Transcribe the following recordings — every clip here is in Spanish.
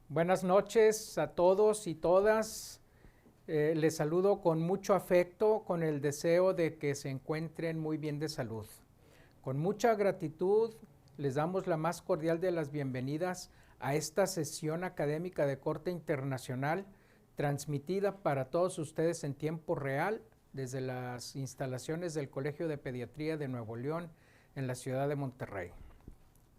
Buenas noches a todos y todas. Les saludo con mucho afecto, con el deseo de que se encuentren muy bien de salud. Con mucha gratitud les damos la más cordial de las bienvenidas a esta sesión académica de corte internacional, transmitida para todos ustedes en tiempo real desde las instalaciones del Colegio de Pediatría de Nuevo León en la ciudad de Monterrey.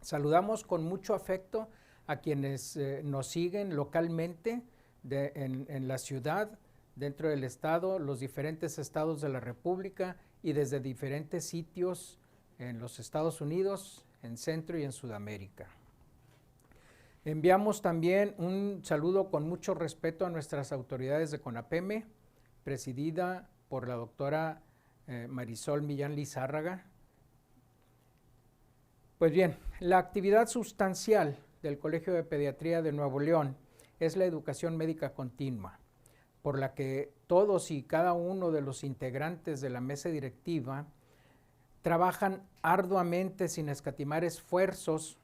Saludamos con mucho afecto a quienes nos siguen localmente en la ciudad, dentro del estado, los diferentes estados de la República y desde diferentes sitios en los Estados Unidos, en Centro y en Sudamérica. Enviamos también un saludo con mucho respeto a nuestras autoridades de CONAPEME, presidida por la doctora Marisol Millán Lizárraga. Pues bien, la actividad sustancial del Colegio de Pediatría de Nuevo León es la educación médica continua, por la que todos y cada uno de los integrantes de la mesa directiva trabajan arduamente sin escatimar esfuerzos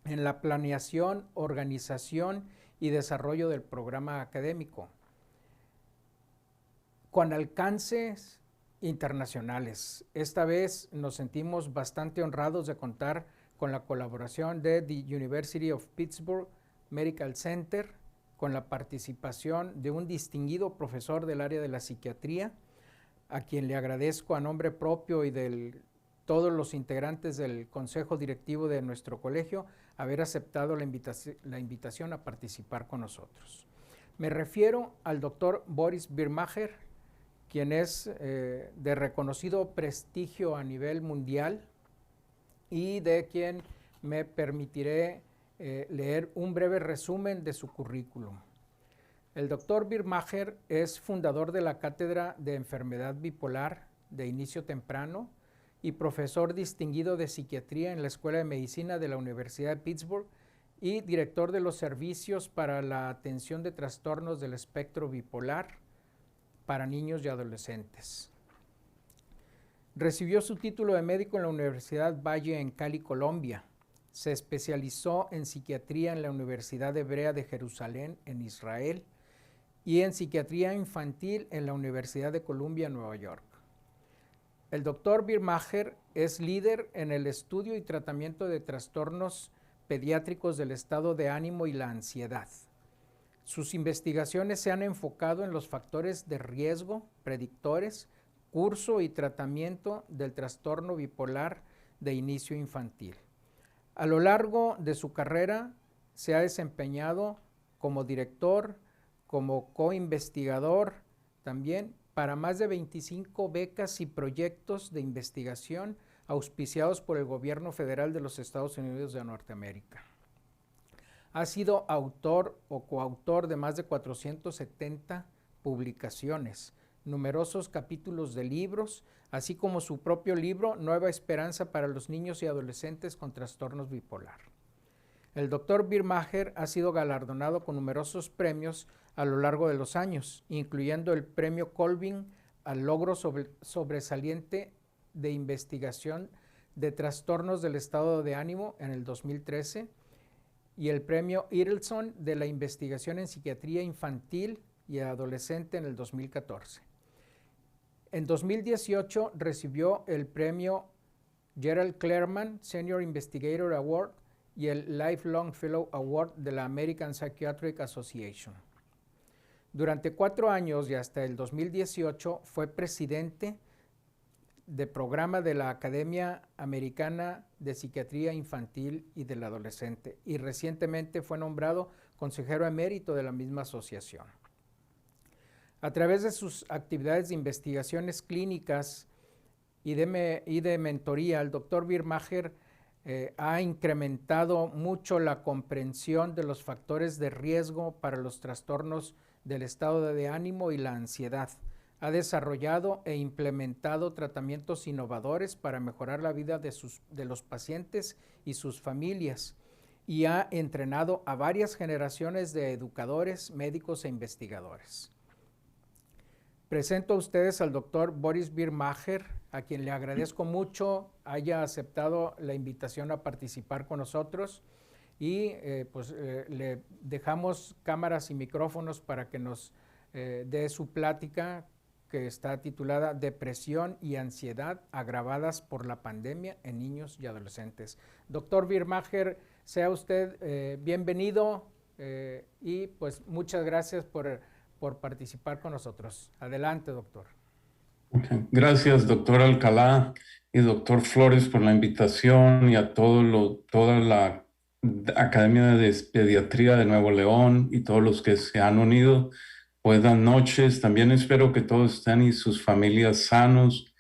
en la planeación, organización y desarrollo del programa académico, con alcances internacionales. Esta vez nos sentimos bastante honrados de contar con la colaboración de The University of Pittsburgh Medical Center, con la participación de un distinguido profesor del área de la psiquiatría, a quien le agradezco a nombre propio y de todos los integrantes del consejo directivo de nuestro colegio haber aceptado la invitación a participar con nosotros. Me refiero al doctor Boris Birmacher, quien es de reconocido prestigio a nivel mundial y de quien me permitiré leer un breve resumen de su currículum. El doctor Birmacher es fundador de la Cátedra de Enfermedad Bipolar de Inicio Temprano y profesor distinguido de Psiquiatría en la Escuela de Medicina de la Universidad de Pittsburgh y director de los servicios para la atención de trastornos del espectro bipolar para niños y adolescentes. Recibió su título de médico en la Universidad Valle en Cali, Colombia. Se especializó en psiquiatría en la Universidad Hebrea de Jerusalén, en Israel, y en psiquiatría infantil en la Universidad de Columbia, Nueva York. El doctor Birmacher es líder en el estudio y tratamiento de trastornos pediátricos del estado de ánimo y la ansiedad. Sus investigaciones se han enfocado en los factores de riesgo, predictores, curso y tratamiento del trastorno bipolar de inicio infantil. A lo largo de su carrera se ha desempeñado como director, como coinvestigador también para más de 25 becas y proyectos de investigación auspiciados por el gobierno federal de los Estados Unidos de Norteamérica. Ha sido autor o coautor de más de 470 publicaciones, numerosos capítulos de libros, así como su propio libro Nueva Esperanza para los niños y adolescentes con trastornos bipolar. El doctor Birmacher ha sido galardonado con numerosos premios a lo largo de los años, incluyendo el premio Colvin al logro sobresaliente de investigación de trastornos del estado de ánimo en el 2013, y el premio Edelson de la investigación en psiquiatría infantil y adolescente en el 2014. En 2018 recibió el premio Gerald Clerman Senior Investigator Award y el Lifelong Fellow Award de la American Psychiatric Association. Durante 4 años y hasta el 2018 fue presidente de programa de la Academia Americana de Psiquiatría Infantil y del Adolescente, y recientemente fue nombrado consejero emérito de la misma asociación. A través de sus actividades de investigaciones clínicas y de mentoría, el doctor Birmacher ha incrementado mucho la comprensión de los factores de riesgo para los trastornos del estado de ánimo y la ansiedad. Ha desarrollado e implementado tratamientos innovadores para mejorar la vida de los pacientes y sus familias, y ha entrenado a varias generaciones de educadores, médicos e investigadores. Presento a ustedes al doctor Boris Birmacher, a quien le agradezco mucho haya aceptado la invitación a participar con nosotros. y le dejamos cámaras y micrófonos para que nos dé su plática, que está titulada Depresión y ansiedad agravadas por la pandemia en niños y adolescentes. Doctor Birmacher, sea usted bienvenido y pues muchas gracias por participar con nosotros. Adelante, doctor. Okay. Gracias, doctor Alcalá y doctor Flores, por la invitación, y a toda la Academia de Pediatría de Nuevo León y todos los que se han unido. Buenas noches. También espero que todos estén y sus familias sanos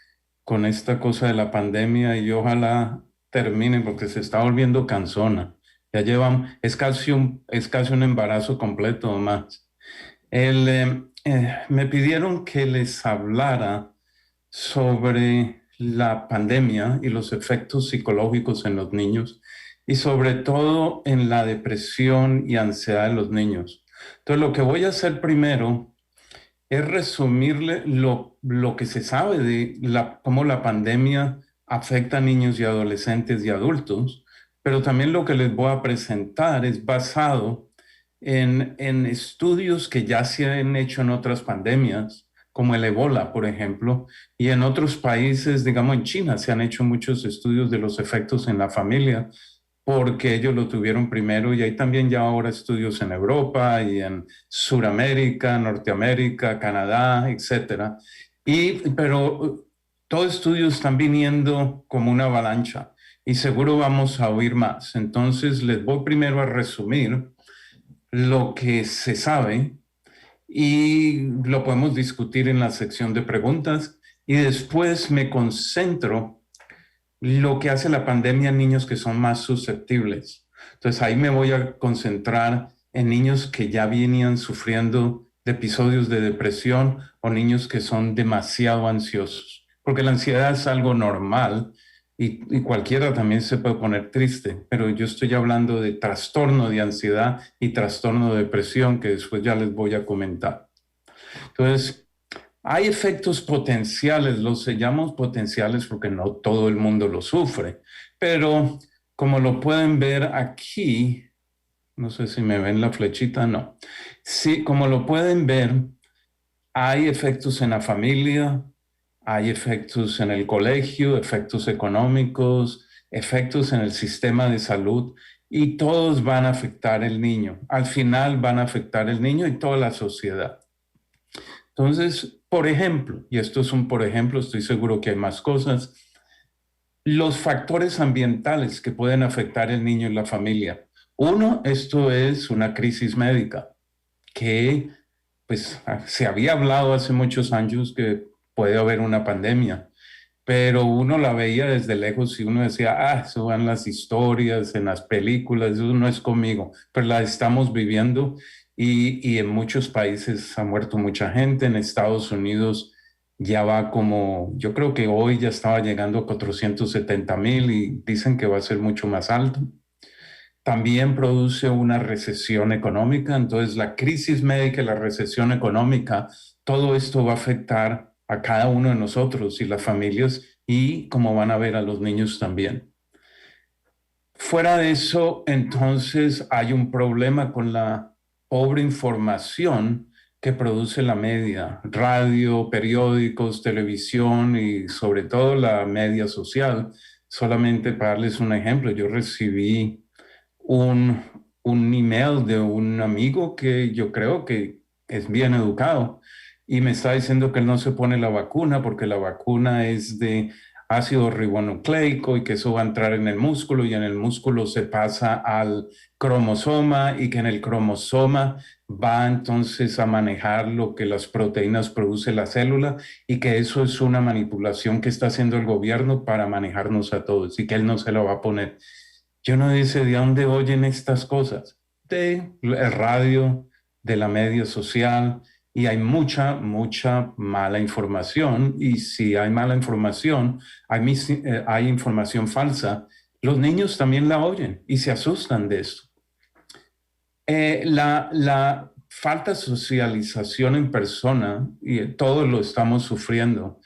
con esta cosa de la pandemia, y ojalá termine, porque se está volviendo cansona. Ya llevan, es casi un embarazo completo o más. Me pidieron que les hablara sobre la pandemia y los efectos psicológicos en los niños, y sobre todo en la depresión y ansiedad de los niños. Entonces, lo que voy a hacer primero es resumirle lo que se sabe de cómo la pandemia afecta a niños y adolescentes y adultos, pero también lo que les voy a presentar es basado en estudios que ya se han hecho en otras pandemias, como el Ébola, por ejemplo, y en otros países, digamos en China, se han hecho muchos estudios de los efectos en la familia, porque ellos lo tuvieron primero, y hay también ya ahora estudios en Europa y en Suramérica, Norteamérica, Canadá, etcétera. Pero todos estudios están viniendo como una avalancha, y seguro vamos a oír más. Entonces les voy primero a resumir lo que se sabe, y lo podemos discutir en la sección de preguntas, y después me concentro lo que hace la pandemia en niños que son más susceptibles. Entonces ahí me voy a concentrar en niños que ya venían sufriendo de episodios de depresión, o niños que son demasiado ansiosos, porque la ansiedad es algo normal, y cualquiera también se puede poner triste, pero yo estoy hablando de trastorno de ansiedad y trastorno de depresión, que después ya les voy a comentar. Entonces, hay efectos potenciales, los llamamos potenciales porque no todo el mundo lo sufre, pero como lo pueden ver aquí, no sé si me ven la flechita, no. Sí, como lo pueden ver, hay efectos en la familia, hay efectos en el colegio, efectos económicos, efectos en el sistema de salud, y todos van a afectar al niño. Al final van a afectar al niño y toda la sociedad. Entonces, por ejemplo, y esto es un por ejemplo, estoy seguro que hay más cosas, los factores ambientales que pueden afectar al niño y la familia. Uno, esto es una crisis médica, que pues se había hablado hace muchos años que puede haber una pandemia, pero uno la veía desde lejos y uno decía, eso van las historias, en las películas, eso no es conmigo, pero la estamos viviendo, y en muchos países ha muerto mucha gente. En Estados Unidos ya va como, yo creo que hoy ya estaba llegando a 470,000, y dicen que va a ser mucho más alto. También produce una recesión económica, entonces la crisis médica y la recesión económica, todo esto va a afectar a cada uno de nosotros y las familias, y como van a ver, a los niños también. Fuera de eso, entonces hay un problema con la pobre información que produce la media, radio, periódicos, televisión y sobre todo la media social. Solamente para darles un ejemplo, yo recibí un, un email de un amigo que yo creo que es bien educado, y me está diciendo que él no se pone la vacuna porque la vacuna es de ácido ribonucleico, y que eso va a entrar en el músculo, y en el músculo se pasa al cromosoma, y que en el cromosoma va entonces a manejar lo que las proteínas produce la célula, y que eso es una manipulación que está haciendo el gobierno para manejarnos a todos, y que él no se lo va a poner. Yo no sé de dónde oyen estas cosas, de el radio, de la media social, y hay mucha mala información, y si hay mala información, hay información falsa, los niños también la oyen y se asustan de esto. La falta de socialización en persona, y todos lo estamos sufriendo,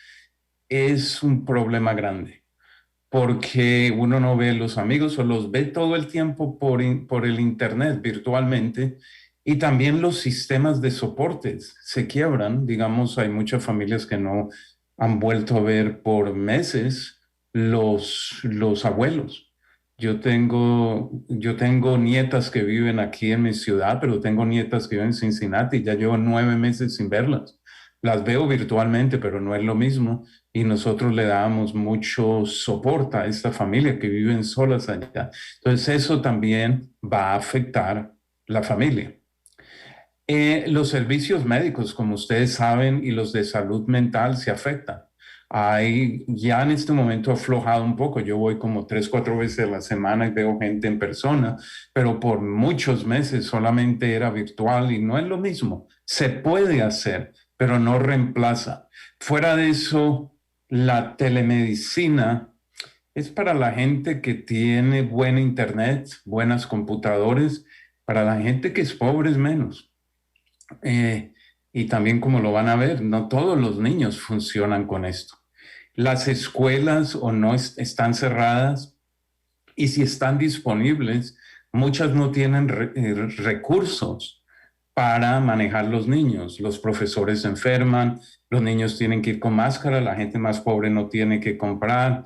es un problema grande, porque uno no ve los amigos o los ve todo el tiempo por el internet virtualmente. Y también los sistemas de soportes se quiebran. Digamos, hay muchas familias que no han vuelto a ver por meses los abuelos. Yo tengo nietas que viven aquí en mi ciudad, pero tengo nietas que viven en Cincinnati y ya llevo 9 meses sin verlas. Las veo virtualmente, pero no es lo mismo, y nosotros le dábamos mucho soporte a esta familia que viven solas allá. Entonces eso también va a afectar la familia. Los servicios médicos, como ustedes saben, y los de salud mental se afectan. Ya en este momento ha aflojado un poco. Yo voy como 3, 4 veces a la semana y veo gente en persona, pero por muchos meses solamente era virtual y no es lo mismo. Se puede hacer, pero no reemplaza. Fuera de eso, la telemedicina es para la gente que tiene buen internet, buenas computadores. Para la gente que es pobre es menos. Y también, como lo van a ver, no todos los niños funcionan con esto. Las escuelas o no están cerradas, y si están disponibles, muchas no tienen recursos para manejar los niños. Los profesores se enferman, los niños tienen que ir con máscara, la gente más pobre no tiene que comprar.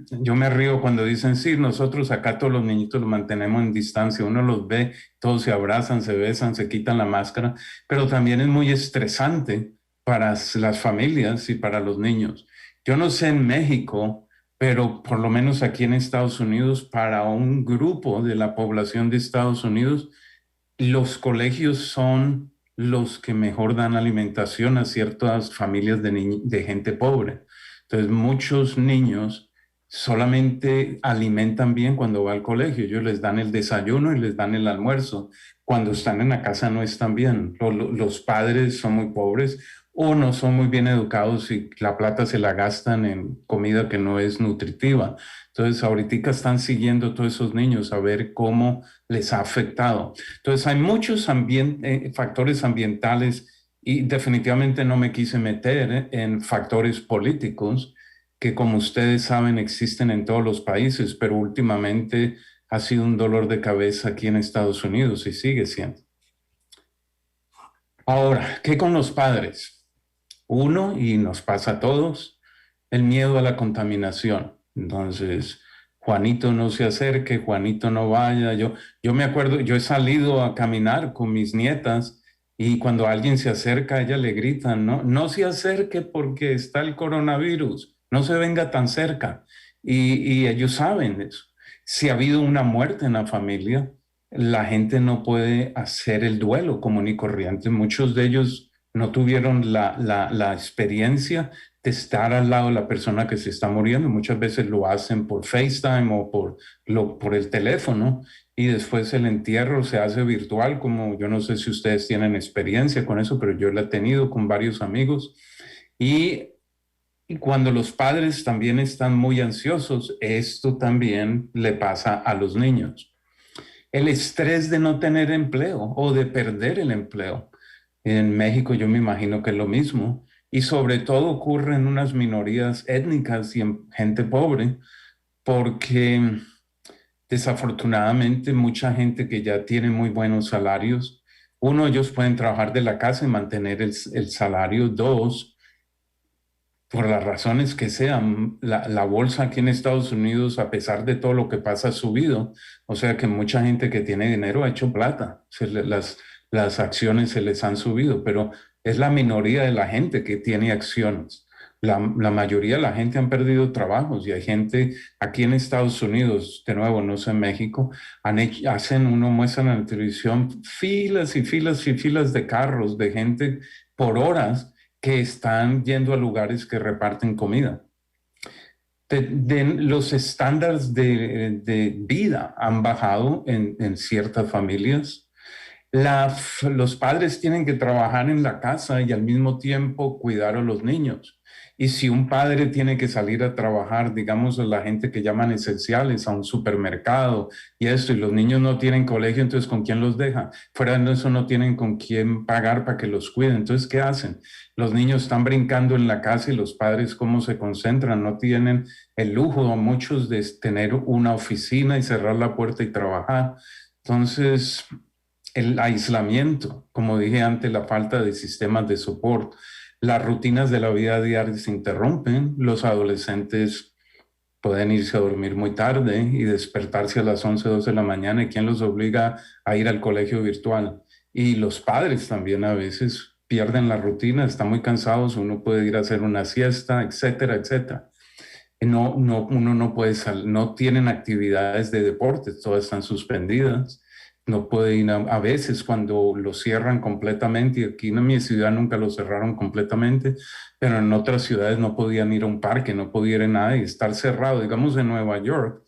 Yo me río cuando dicen, sí, nosotros acá todos los niñitos los mantenemos en distancia, uno los ve, todos se abrazan, se besan, se quitan la máscara, pero también es muy estresante para las familias y para los niños. Yo no sé en México, pero por lo menos aquí en Estados Unidos, para un grupo de la población de Estados Unidos, los colegios son los que mejor dan alimentación a ciertas familias de gente pobre. Entonces, muchos niños solamente alimentan bien cuando va al colegio. Ellos les dan el desayuno y les dan el almuerzo. Cuando están en la casa no están bien. Los padres son muy pobres o no son muy bien educados y la plata se la gastan en comida que no es nutritiva. Entonces, ahorita están siguiendo a todos esos niños a ver cómo les ha afectado. Entonces, hay muchos factores ambientales, y definitivamente no me quise meter en factores políticos que, como ustedes saben, existen en todos los países, pero últimamente ha sido un dolor de cabeza aquí en Estados Unidos y sigue siendo. Ahora, ¿qué con los padres? Uno, y nos pasa a todos, el miedo a la contaminación. Entonces, Juanito no se acerque, Juanito no vaya. Yo me acuerdo, yo he salido a caminar con mis nietas y cuando alguien se acerca, a ella le gritan, no, no se acerque porque está el coronavirus, no se venga tan cerca. Y ellos saben eso. Si ha habido una muerte en la familia, la gente no puede hacer el duelo común y corriente. Muchos de ellos no tuvieron la experiencia de estar al lado de la persona que se está muriendo. Muchas veces lo hacen por FaceTime o por el teléfono, y después el entierro se hace virtual, como yo no sé si ustedes tienen experiencia con eso, pero yo la he tenido con varios amigos. Y, y cuando los padres también están muy ansiosos, esto también le pasa a los niños. El estrés de no tener empleo o de perder el empleo. En México yo me imagino que es lo mismo. Y sobre todo ocurre en unas minorías étnicas y en gente pobre, porque desafortunadamente mucha gente que ya tiene muy buenos salarios, uno, ellos pueden trabajar de la casa y mantener el salario. Dos, por las razones que sean, la bolsa aquí en Estados Unidos, a pesar de todo lo que pasa, ha subido. O sea que mucha gente que tiene dinero ha hecho plata. Las acciones se les han subido, pero es la minoría de la gente que tiene acciones. La mayoría de la gente han perdido trabajos, y hay gente aquí en Estados Unidos, de nuevo, no sé, en México, uno muestra en la televisión filas y filas y filas de carros, de gente por horas que están yendo a lugares que reparten comida. Los estándares de vida han bajado en ciertas familias. Los padres tienen que trabajar en la casa y al mismo tiempo cuidar a los niños. Y si un padre tiene que salir a trabajar, digamos, la gente que llaman esenciales, a un supermercado y esto, y los niños no tienen colegio, entonces ¿con quién los deja? Fuera de eso no tienen con quién pagar para que los cuiden. Entonces, ¿qué hacen? Los niños están brincando en la casa y los padres, ¿cómo se concentran? No tienen el lujo, muchos, de tener una oficina y cerrar la puerta y trabajar. Entonces, el aislamiento, como dije antes, la falta de sistemas de soporte, las rutinas de la vida diaria se interrumpen, los adolescentes pueden irse a dormir muy tarde y despertarse a las 11, 12 de la mañana, y quién los obliga a ir al colegio virtual. Y los padres también a veces pierden la rutina, están muy cansados, uno puede ir a hacer una siesta, etcétera, etcétera. Uno no puede salir, no tienen actividades de deporte, todas están suspendidas. No puede ir a veces cuando lo cierran completamente, y aquí en mi ciudad nunca lo cerraron completamente, pero en otras ciudades no podían ir a un parque, no podían ir a nada, y estar cerrado, digamos en Nueva York,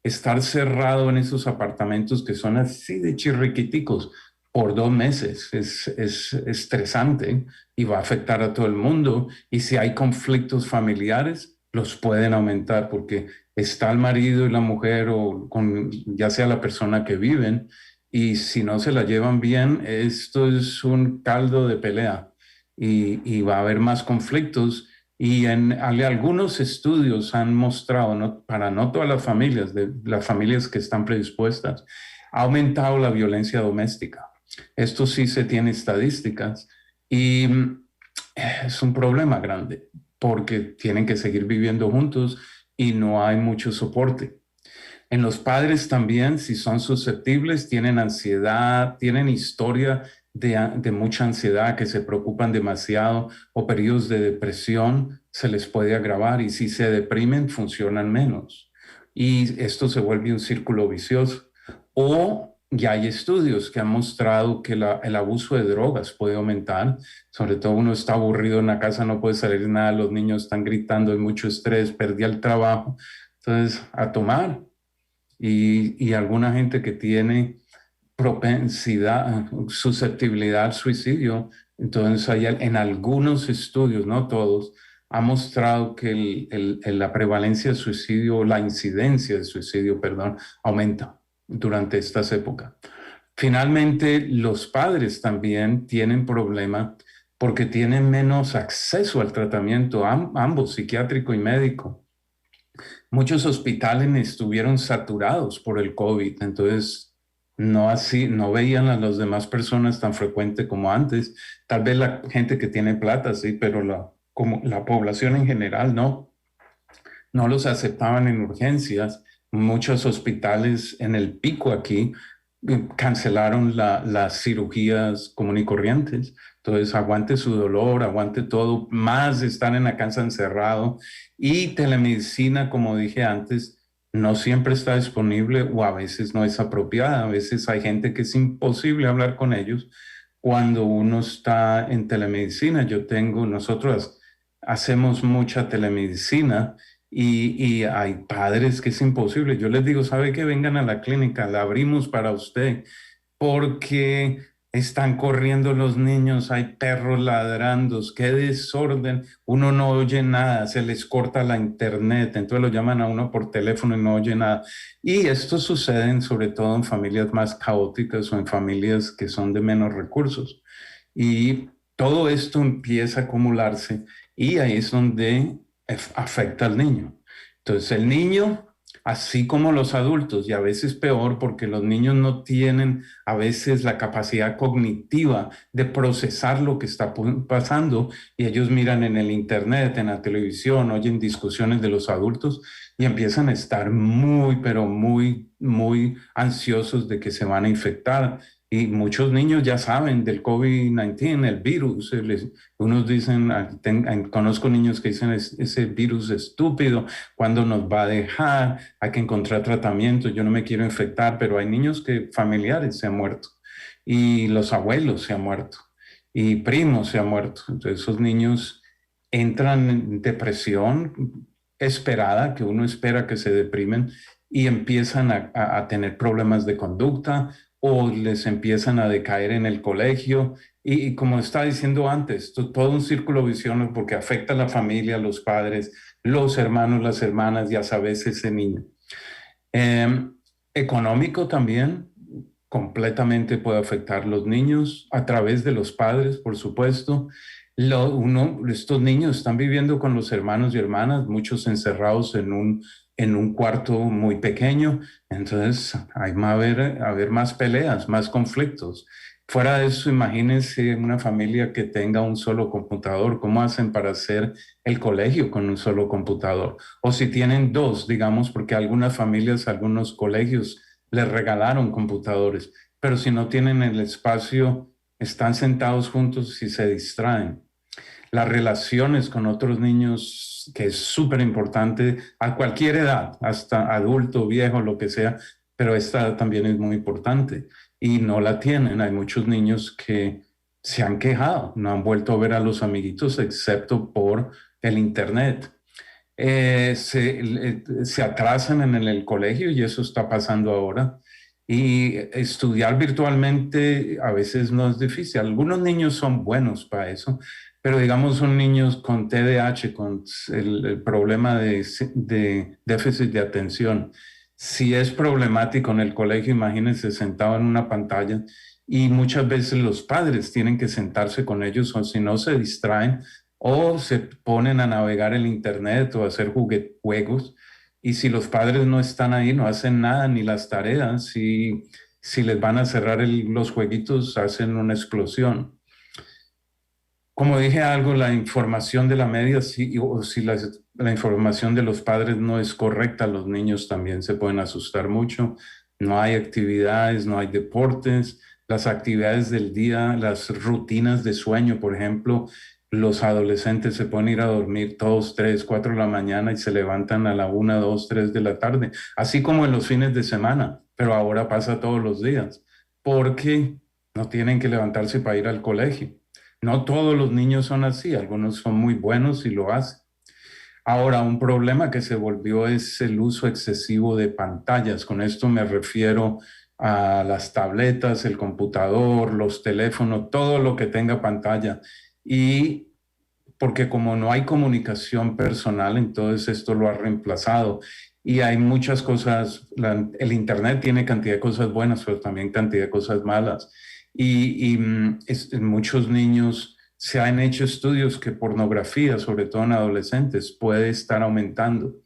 estar cerrado en esos apartamentos que son así de chirriquiticos por 2 meses es estresante y va a afectar a todo el mundo. Y si hay conflictos familiares, los pueden aumentar porque está el marido y la mujer, o con ya sea la persona que viven, y si no se la llevan bien, esto es un caldo de pelea, y va a haber más conflictos. Y algunos estudios han mostrado, ¿no? Para no todas las familias, de las familias que están predispuestas, ha aumentado la violencia doméstica. Esto sí se tiene estadísticas, y es un problema grande porque tienen que seguir viviendo juntos y no hay mucho soporte. En los padres también, si son susceptibles, tienen ansiedad, tienen historia de mucha ansiedad, que se preocupan demasiado, o periodos de depresión, se les puede agravar, y si se deprimen, funcionan menos. Y esto se vuelve un círculo vicioso. O ya hay estudios que han mostrado que el abuso de drogas puede aumentar. Sobre todo uno está aburrido en la casa, no puede salir nada, los niños están gritando, hay mucho estrés, perdí el trabajo. Entonces, a tomar. Y alguna gente que tiene propensidad, susceptibilidad al suicidio, entonces hay, en algunos estudios, no todos, ha mostrado que la prevalencia de suicidio, la incidencia de suicidio, perdón, aumenta durante estas épocas. Finalmente, los padres también tienen problema porque tienen menos acceso al tratamiento, ambos, psiquiátrico y médico. Muchos hospitales estuvieron saturados por el COVID, entonces no veían a las demás personas tan frecuente como antes. Tal vez la gente que tiene plata, sí, pero como la población en general no los aceptaban en urgencias. Muchos hospitales en el pico aquí cancelaron las cirugías común y corrientes. Entonces, aguante su dolor, aguante todo, más estar en la casa encerrado. Y telemedicina, como dije antes, no siempre está disponible, o a veces no es apropiada. A veces hay gente que es imposible hablar con ellos cuando uno está en telemedicina. Nosotros hacemos mucha telemedicina, y hay padres que es imposible. Yo les digo, ¿sabe qué? Vengan a la clínica, la abrimos para usted, porque están corriendo los niños, hay perros ladrando, qué desorden, uno no oye nada, se les corta la internet, entonces lo llaman a uno por teléfono y no oye nada. Y esto sucede sobre todo en familias más caóticas o en familias que son de menos recursos. Y todo esto empieza a acumularse, y ahí es donde afecta al niño. Entonces el niño, así como los adultos, y a veces peor, porque los niños no tienen a veces la capacidad cognitiva de procesar lo que está pasando, y ellos miran en el internet, en la televisión, oyen discusiones de los adultos y empiezan a estar muy, pero muy, muy ansiosos de que se van a infectar. Y muchos niños ya saben del COVID-19, el virus. Unos dicen, conozco niños que dicen, ese virus estúpido, ¿cuándo nos va a dejar? Hay que encontrar tratamiento, yo no me quiero infectar. Pero hay niños que familiares se han muerto, y los abuelos se han muerto, y primos se han muerto. Entonces esos niños entran en depresión esperada, que uno espera que se deprimen, y empiezan a tener problemas de conducta, o les empiezan a decaer en el colegio. Y como estaba diciendo antes, todo un círculo vicioso porque afecta a la familia, a los padres, los hermanos, las hermanas y a veces ese niño. Eh, Económico también, completamente puede afectar a los niños a través de los padres, por supuesto. Estos niños están viviendo con los hermanos y hermanas, muchos encerrados en un cuarto muy pequeño, entonces hay más haber más peleas, más conflictos. Fuera de eso, imagínense una familia que tenga un solo computador, ¿cómo hacen para hacer el colegio con un solo computador? O si tienen dos, digamos, porque algunas familias, algunos colegios les regalaron computadores, pero si no tienen el espacio, están sentados juntos y se distraen. Las relaciones con otros niños, que es súper importante a cualquier edad, hasta adulto, viejo, lo que sea, pero esta también es muy importante y no la tienen. Hay muchos niños que se han quejado, no han vuelto a ver a los amiguitos excepto por el internet. Se atrasan en el colegio y eso está pasando ahora. Y estudiar virtualmente a veces no es difícil. Algunos niños son buenos para eso, pero digamos son niños con TDAH, con el problema de déficit de atención. Si es problemático en el colegio, imagínense sentado en una pantalla y muchas veces los padres tienen que sentarse con ellos o si no se distraen o se ponen a navegar el internet o a hacer juegos. Y si los padres no están ahí, no hacen nada, ni las tareas, si les van a cerrar los jueguitos, hacen una explosión. Como dije algo, la información de la media, o si la información de los padres no es correcta, los niños también se pueden asustar mucho. No hay actividades, no hay deportes, las actividades del día, las rutinas de sueño, por ejemplo, los adolescentes se pueden ir a dormir todos 3, 4 de la mañana y se levantan a la 1, 2, 3 de la tarde, así como en los fines de semana, pero ahora pasa todos los días, porque no tienen que levantarse para ir al colegio. No todos los niños son así, algunos son muy buenos y lo hacen. Ahora, un problema que se volvió es el uso excesivo de pantallas. Con esto me refiero a las tabletas, el computador, los teléfonos, todo lo que tenga pantalla. Y porque como no hay comunicación personal, entonces esto lo ha reemplazado. Y hay muchas cosas, el Internet tiene cantidad de cosas buenas, pero también cantidad de cosas malas. Muchos niños se han hecho estudios que pornografía, sobre todo en adolescentes, puede estar aumentando.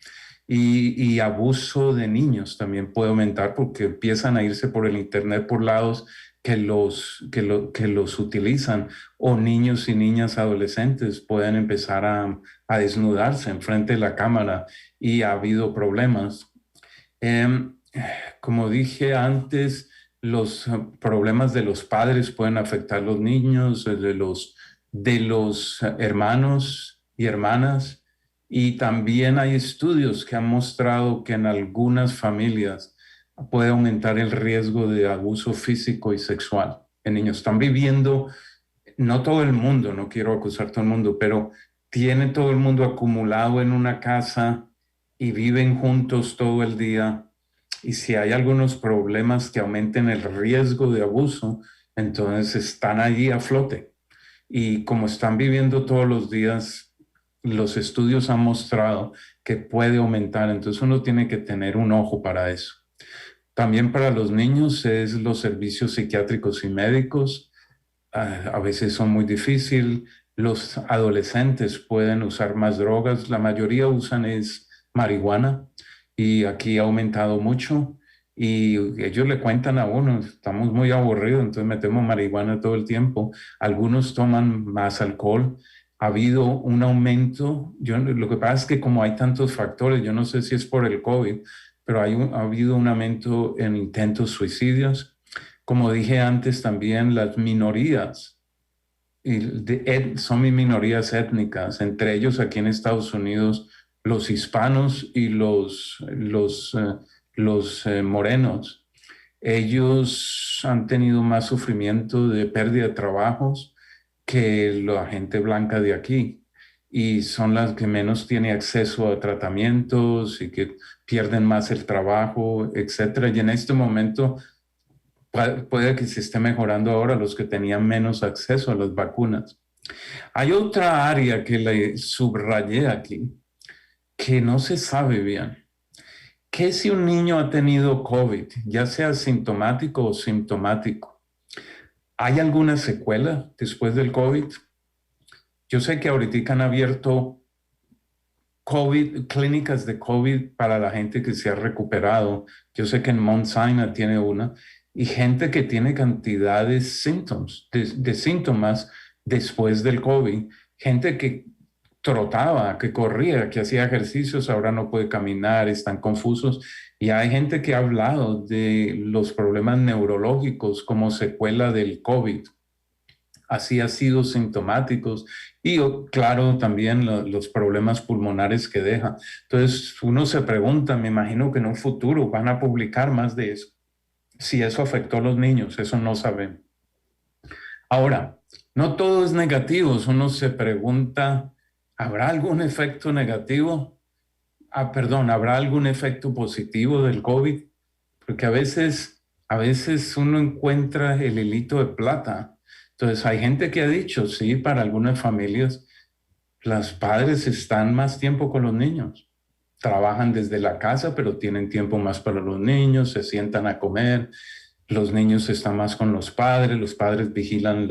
Y abuso de niños también puede aumentar porque empiezan a irse por el Internet por lados que los utilizan, o niños y niñas adolescentes pueden empezar a desnudarse enfrente de la cámara y ha habido problemas. Eh, Como dije antes, los problemas de los padres pueden afectar a los niños, de los hermanos y hermanas, y también hay estudios que han mostrado que en algunas familias puede aumentar el riesgo de abuso físico y sexual en niños. Están viviendo, no todo el mundo, no quiero acusar a todo el mundo, pero tiene todo el mundo acumulado en una casa y viven juntos todo el día. Y si hay algunos problemas que aumenten el riesgo de abuso, entonces están allí a flote. Y como están viviendo todos los días, los estudios han mostrado que puede aumentar. Entonces uno tiene que tener un ojo para eso. También para los niños es los servicios psiquiátricos y médicos. A veces son muy difíciles. Los adolescentes pueden usar más drogas. La mayoría usan es marihuana y aquí ha aumentado mucho. Y ellos le cuentan a uno, estamos muy aburridos, entonces metemos marihuana todo el tiempo. Algunos toman más alcohol. Ha habido un aumento. Lo que pasa es que como hay tantos factores, yo no sé si es por el COVID, pero ha habido un aumento en intentos suicidios. Como dije antes, también las minorías son minorías étnicas, entre ellos aquí en Estados Unidos, los hispanos y los morenos. Ellos han tenido más sufrimiento de pérdida de trabajos que la gente blanca de aquí y son las que menos tienen acceso a tratamientos y que pierden más el trabajo, etcétera. Y en este momento puede que se esté mejorando ahora los que tenían menos acceso a las vacunas. Hay otra área que le subrayé aquí, que no se sabe bien. ¿Qué si un niño ha tenido COVID, ya sea sintomático o sintomático? ¿Hay alguna secuela después del COVID? Yo sé que ahorita han abierto COVID, clínicas de COVID para la gente que se ha recuperado. Yo sé que en Mount Sinai tiene una, y gente que tiene cantidad de síntomas después del COVID. Gente que trotaba, que corría, que hacía ejercicios, ahora no puede caminar, están confusos. Y hay gente que ha hablado de los problemas neurológicos como secuela del COVID. Así ha sido sintomáticos y claro también los problemas pulmonares que deja. Entonces uno se pregunta, me imagino que en un futuro van a publicar más de eso. Si eso afectó a los niños, eso no sabemos. Ahora, no todo es negativo. Uno se pregunta, ¿habrá algún efecto negativo? Perdón, ¿habrá algún efecto positivo del COVID? Porque a veces uno encuentra el hilito de plata. Entonces hay gente que ha dicho, sí, para algunas familias, los padres están más tiempo con los niños. Trabajan desde la casa, pero tienen tiempo más para los niños, se sientan a comer, los niños están más con los padres vigilan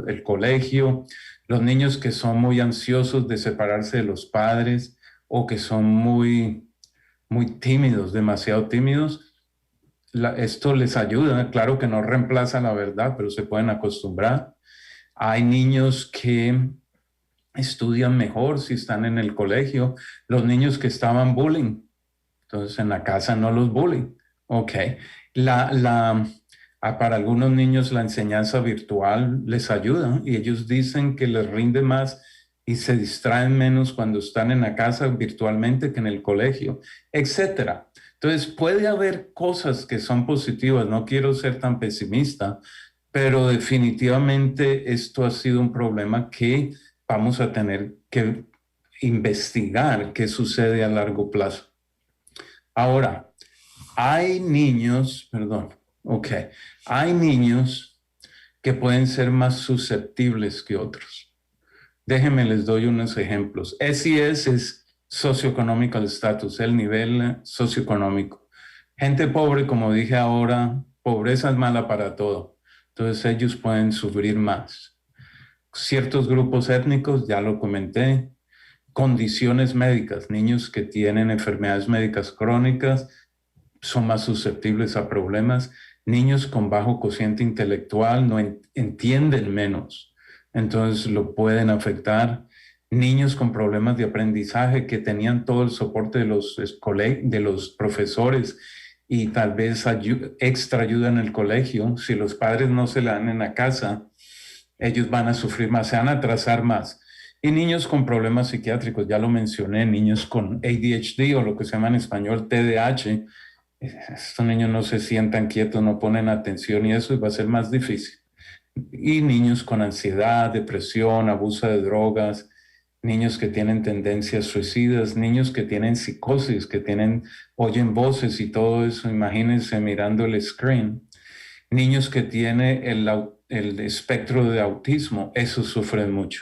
el colegio, los niños que son muy ansiosos de separarse de los padres o que son muy tímidos, demasiado tímidos, esto les ayuda. Claro que no reemplaza la verdad, pero se pueden acostumbrar. Hay niños que estudian mejor si están en el colegio. Los niños que estaban bullying, entonces en la casa no los bullying. Ok. Para algunos niños la enseñanza virtual les ayuda y ellos dicen que les rinde más y se distraen menos cuando están en la casa virtualmente que en el colegio, etcétera. Entonces puede haber cosas que son positivas, no quiero ser tan pesimista, pero definitivamente esto ha sido un problema que vamos a tener que investigar qué sucede a largo plazo. Ahora, hay niños, perdón, ok, hay niños que pueden ser más susceptibles que otros. Déjenme les doy unos ejemplos. SES es Socioeconomical Status, el nivel socioeconómico. Gente pobre, como dije ahora, pobreza es mala para todo. Entonces ellos pueden sufrir más. Ciertos grupos étnicos, ya lo comenté. Condiciones médicas, niños que tienen enfermedades médicas crónicas son más susceptibles a problemas. Niños con bajo cociente intelectual no entienden menos, entonces lo pueden afectar. Niños con problemas de aprendizaje que tenían todo el soporte de los profesores y tal vez extra ayuda en el colegio, si los padres no se la dan en la casa, ellos van a sufrir más, se van a atrasar más. Y niños con problemas psiquiátricos, ya lo mencioné, niños con ADHD o lo que se llama en español TDAH, estos niños no se sientan quietos, no ponen atención y eso va a ser más difícil. Y niños con ansiedad, depresión, abuso de drogas, niños que tienen tendencias suicidas, niños que tienen psicosis, oyen voces y todo eso, imagínense mirando el screen. Niños que tienen el espectro de autismo, esos sufren mucho.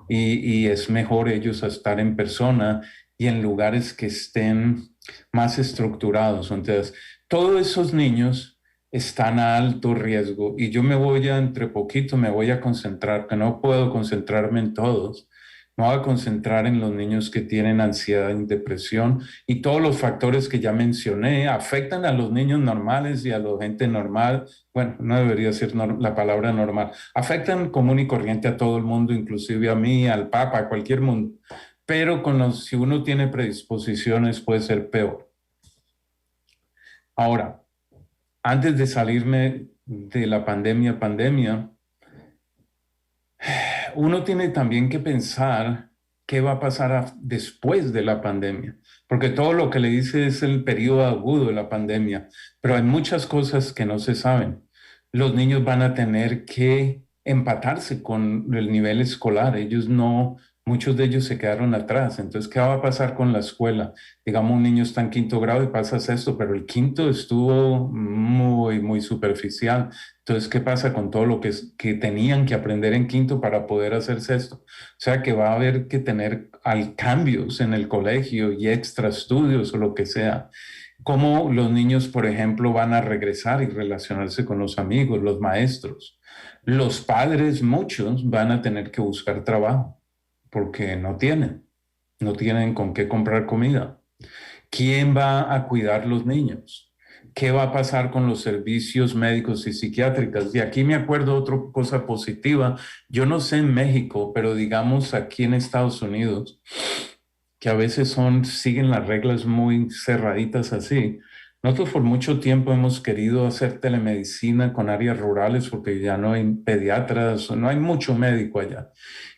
Y es mejor ellos estar en persona y en lugares que estén más estructurados. Entonces, todos esos niños están a alto riesgo y yo entre poquito me voy a concentrar, que no puedo concentrarme en todos. Me voy a concentrar en los niños que tienen ansiedad y depresión y todos los factores que ya mencioné afectan a los niños normales y a la gente normal. Bueno, no debería ser la palabra normal. Afectan común y corriente a todo el mundo, inclusive a mí, al Papa, a cualquier mundo. Pero si uno tiene predisposiciones puede ser peor. Ahora, antes de salirme de la pandemia, uno tiene también que pensar qué va a pasar después de la pandemia, porque todo lo que le dice es el periodo agudo de la pandemia, pero hay muchas cosas que no se saben. Los niños van a tener que empatarse con el nivel escolar, ellos no muchos de ellos se quedaron atrás. Entonces, ¿qué va a pasar con la escuela? Digamos, un niño está en quinto grado y pasa a sexto, pero el quinto estuvo muy, muy superficial. Entonces, ¿qué pasa con todo lo que tenían que aprender en quinto para poder hacer sexto? O sea, que va a haber que tener cambios en el colegio y extra estudios o lo que sea. Cómo los niños, por ejemplo, van a regresar y relacionarse con los amigos, los maestros. Los padres, muchos, van a tener que buscar trabajo porque no tienen con qué comprar comida. ¿Quién va a cuidar los niños? ¿Qué va a pasar con los servicios médicos y psiquiátricos? Y aquí me acuerdo otra cosa positiva. Yo no sé en México, pero digamos aquí en Estados Unidos, que a veces siguen las reglas muy cerraditas así. Nosotros por mucho tiempo hemos querido hacer telemedicina con áreas rurales porque ya no hay pediatras, no hay mucho médico allá.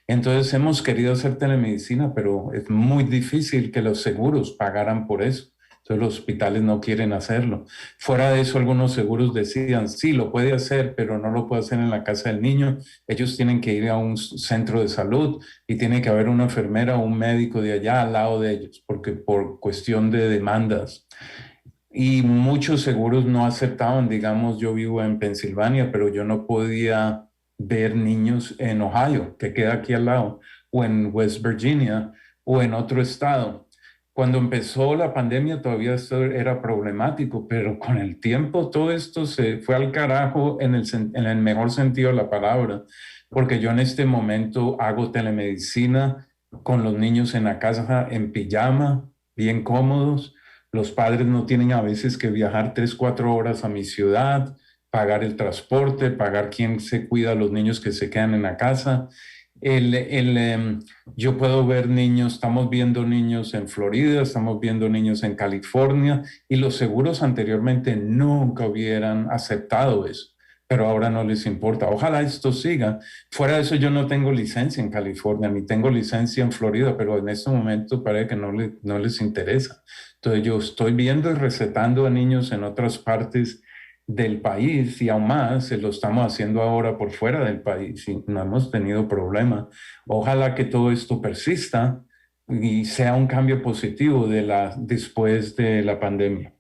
Entonces hemos querido hacer telemedicina, pero es muy difícil que los seguros pagaran por eso. Entonces los hospitales no quieren hacerlo. Fuera de eso, algunos seguros decían, sí, lo puede hacer, pero no lo puede hacer en la casa del niño. Ellos tienen que ir a un centro de salud y tiene que haber una enfermera o un médico de allá al lado de ellos, porque por cuestión de demandas. Y muchos seguros no aceptaban, digamos, yo vivo en Pensilvania, pero yo no podía ver niños en Ohio, que queda aquí al lado, o en West Virginia, o en otro estado. Cuando empezó la pandemia todavía esto era problemático, pero con el tiempo todo esto se fue al carajo en el mejor sentido de la palabra, porque yo en este momento hago telemedicina con los niños en la casa en pijama, bien cómodos. Los padres no tienen a veces que viajar 3, 4 horas a mi ciudad, pagar el transporte, pagar quién se cuida a los niños que se quedan en la casa. El, el, em, yo puedo ver niños, estamos viendo niños en Florida, estamos viendo niños en California y los seguros anteriormente nunca hubieran aceptado eso, pero ahora no les importa. Ojalá esto siga. Fuera de eso, yo no tengo licencia en California, ni tengo licencia en Florida, pero en este momento parece que no les interesa. Entonces yo estoy viendo y recetando a niños en otras partes del país y aún más se lo estamos haciendo ahora por fuera del país y no hemos tenido problema. Ojalá que todo esto persista y sea un cambio positivo después de la pandemia.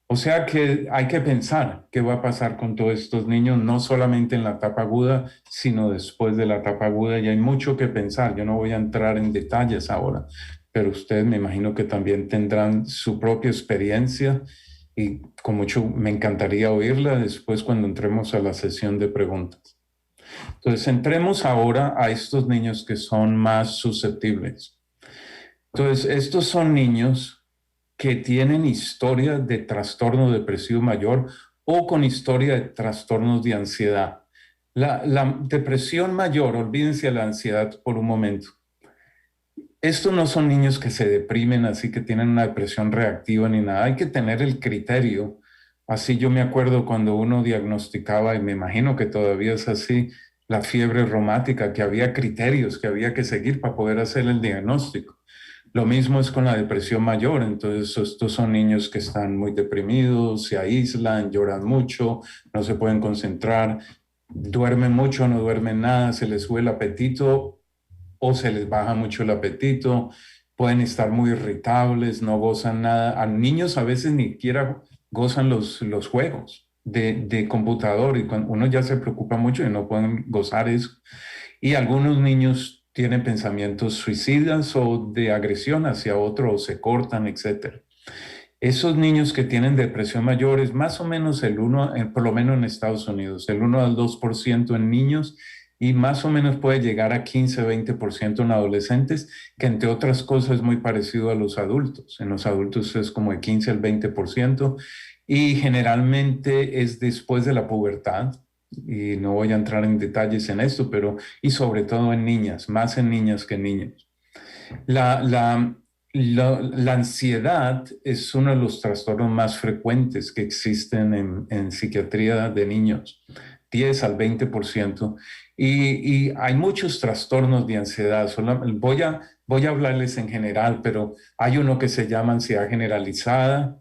O sea que hay que pensar qué va a pasar con todos estos niños, no solamente en la etapa aguda, sino después de la etapa aguda. Y hay mucho que pensar. Yo no voy a entrar en detalles ahora, pero ustedes me imagino que también tendrán su propia experiencia y con mucho me encantaría oírla después cuando entremos a la sesión de preguntas. Entonces, entremos ahora a estos niños que son más susceptibles. Entonces, estos son niños que tienen historia de trastorno depresivo mayor o con historia de trastornos de ansiedad. La depresión mayor, olvídense de la ansiedad por un momento. Estos no son niños que se deprimen, así que tienen una depresión reactiva ni nada. Hay que tener el criterio. Así yo me acuerdo cuando uno diagnosticaba, y me imagino que todavía es así, la fiebre reumática, que había criterios que había que seguir para poder hacer el diagnóstico. Lo mismo es con la depresión mayor. Entonces, estos son niños que están muy deprimidos, se aíslan, lloran mucho, no se pueden concentrar, duermen mucho, no duermen nada, se les sube el apetito o se les baja mucho el apetito, pueden estar muy irritables, no gozan nada. A niños a veces ni siquiera gozan los juegos de computador y cuando uno ya se preocupa mucho y no pueden gozar eso. Y algunos niños tienen pensamientos suicidas o de agresión hacia otro, o se cortan, etcétera. Esos niños que tienen depresión mayor es más o menos por lo menos en Estados Unidos, el 1 al 2% en niños y más o menos puede llegar a 15, 20% en adolescentes, que entre otras cosas es muy parecido a los adultos. En los adultos es como de 15 al 20% y generalmente es después de la pubertad. Y no voy a entrar en detalles en esto, pero y sobre todo en niñas, más en niñas que en niños. La, la, la ansiedad es uno de los trastornos más frecuentes que existen en psiquiatría de niños, 10 al 20%. Y hay muchos trastornos de ansiedad. Voy a hablarles en general, pero hay uno que se llama ansiedad generalizada,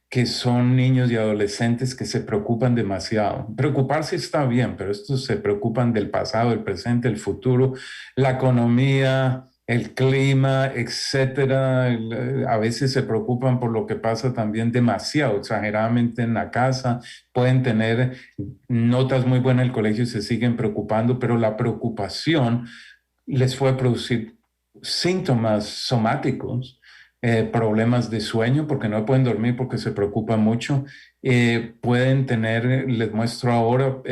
que son niños y adolescentes que se preocupan demasiado. Preocuparse está bien, pero estos se preocupan del pasado, del presente, del futuro, la economía, el clima, etcétera. A veces se preocupan por lo que pasa también demasiado, exageradamente en la casa. Pueden tener notas muy buenas en el colegio y se siguen preocupando, pero la preocupación les puede producir síntomas somáticos, problemas de sueño porque no pueden dormir porque se preocupan mucho. Pueden tener, les muestro ahora,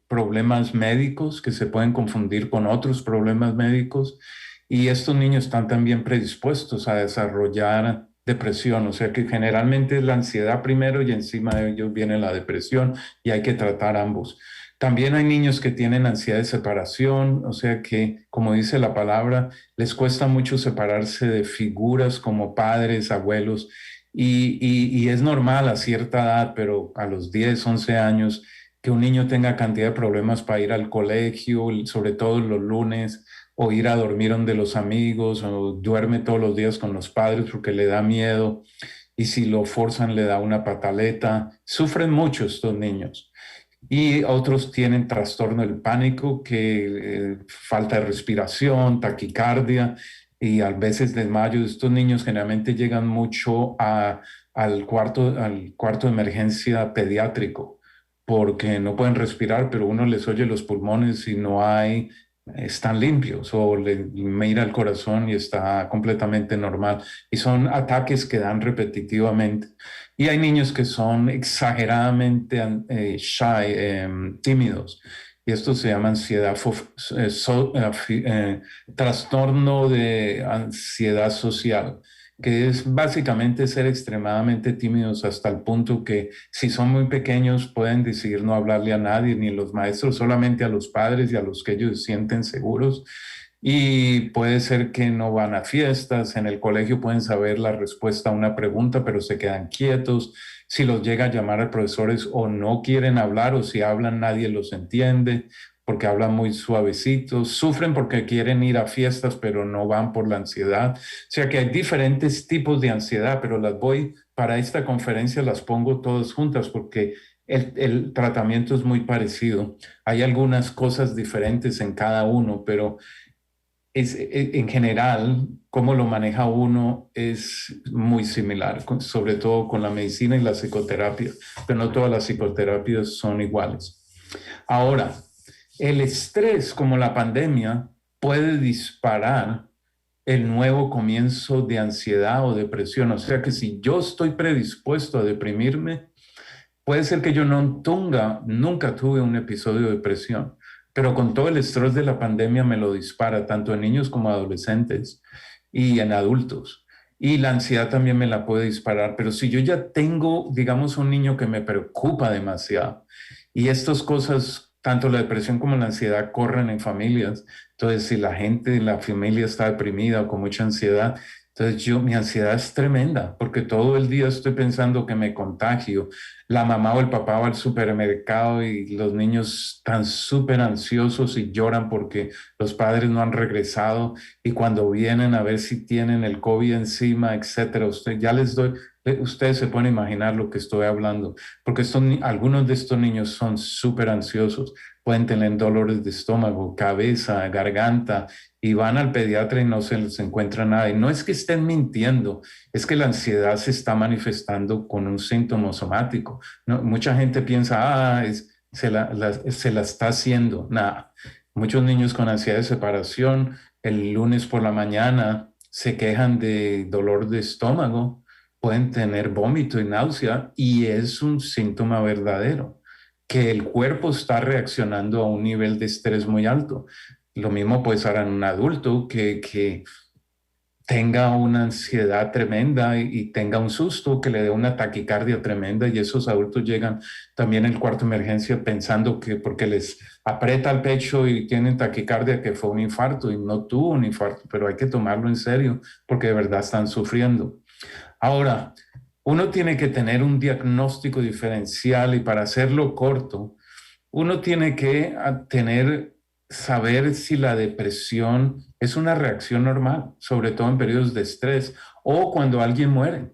problemas médicos que se pueden confundir con otros problemas médicos. Y estos niños están también predispuestos a desarrollar depresión, o sea que generalmente es la ansiedad primero y encima de ellos viene la depresión y hay que tratar ambos. También hay niños que tienen ansiedad de separación, o sea que, como dice la palabra, les cuesta mucho separarse de figuras como padres, abuelos, y es normal a cierta edad, pero a los 10, 11 años, que un niño tenga cantidad de problemas para ir al colegio, sobre todo los lunes, o ir a dormir donde los amigos, o duerme todos los días con los padres porque le da miedo, y si lo forzan le da una pataleta. Sufren mucho estos niños. Y otros tienen trastorno del pánico, que falta de respiración, taquicardia y a veces desmayo. Estos niños generalmente llegan mucho al cuarto de emergencia pediátrico porque no pueden respirar, pero uno les oye los pulmones y no hay, están limpios, o le mira el corazón y está completamente normal. Y son ataques que dan repetitivamente. Y hay niños que son exageradamente shy, tímidos. Y esto se llama trastorno de ansiedad social, que es básicamente ser extremadamente tímidos hasta el punto que si son muy pequeños pueden decidir no hablarle a nadie, ni a los maestros, solamente a los padres y a los que ellos se sienten seguros. Y puede ser que no van a fiestas, en el colegio pueden saber la respuesta a una pregunta, pero se quedan quietos. Si los llega a llamar a profesores o no quieren hablar, o si hablan nadie los entiende porque hablan muy suavecitos, sufren porque quieren ir a fiestas pero no van por la ansiedad. O sea que hay diferentes tipos de ansiedad, pero para esta conferencia las pongo todas juntas porque el tratamiento es muy parecido. Hay algunas cosas diferentes en cada uno, pero en general, cómo lo maneja uno es muy similar, sobre todo con la medicina y la psicoterapia, pero no todas las psicoterapias son iguales. Ahora, el estrés, como la pandemia, puede disparar el nuevo comienzo de ansiedad o depresión. O sea que si yo estoy predispuesto a deprimirme, puede ser que yo nunca tuve un episodio de depresión, pero con todo el estrés de la pandemia me lo dispara, tanto en niños como adolescentes y en adultos. Y la ansiedad también me la puede disparar, pero si yo ya tengo, digamos, un niño que me preocupa demasiado y estas cosas, tanto la depresión como la ansiedad, corren en familias, entonces si la gente en la familia está deprimida o con mucha ansiedad, entonces mi ansiedad es tremenda porque todo el día estoy pensando que me contagio. La mamá o el papá va al supermercado y los niños están súper ansiosos y lloran porque los padres no han regresado, y cuando vienen a ver si tienen el COVID encima, etcétera. Ustedes se pueden imaginar lo que estoy hablando, porque algunos de estos niños son súper ansiosos, pueden tener dolores de estómago, cabeza, garganta, y van al pediatra y no se les encuentra nada. Y no es que estén mintiendo, es que la ansiedad se está manifestando con un síntoma somático. No, mucha gente piensa, se la está haciendo. Nada. Muchos niños con ansiedad de separación el lunes por la mañana se quejan de dolor de estómago, pueden tener vómito y náusea, y es un síntoma verdadero, que el cuerpo está reaccionando a un nivel de estrés muy alto. Lo mismo puede ser en un adulto que tenga una ansiedad tremenda y tenga un susto, que le dé una taquicardia tremenda, y esos adultos llegan también al cuarto de emergencia pensando que porque les aprieta el pecho y tienen taquicardia, que fue un infarto, y no tuvo un infarto, pero hay que tomarlo en serio porque de verdad están sufriendo. Ahora, uno tiene que tener un diagnóstico diferencial, y para hacerlo corto, uno tiene que saber si la depresión es una reacción normal, sobre todo en periodos de estrés, o cuando alguien muere,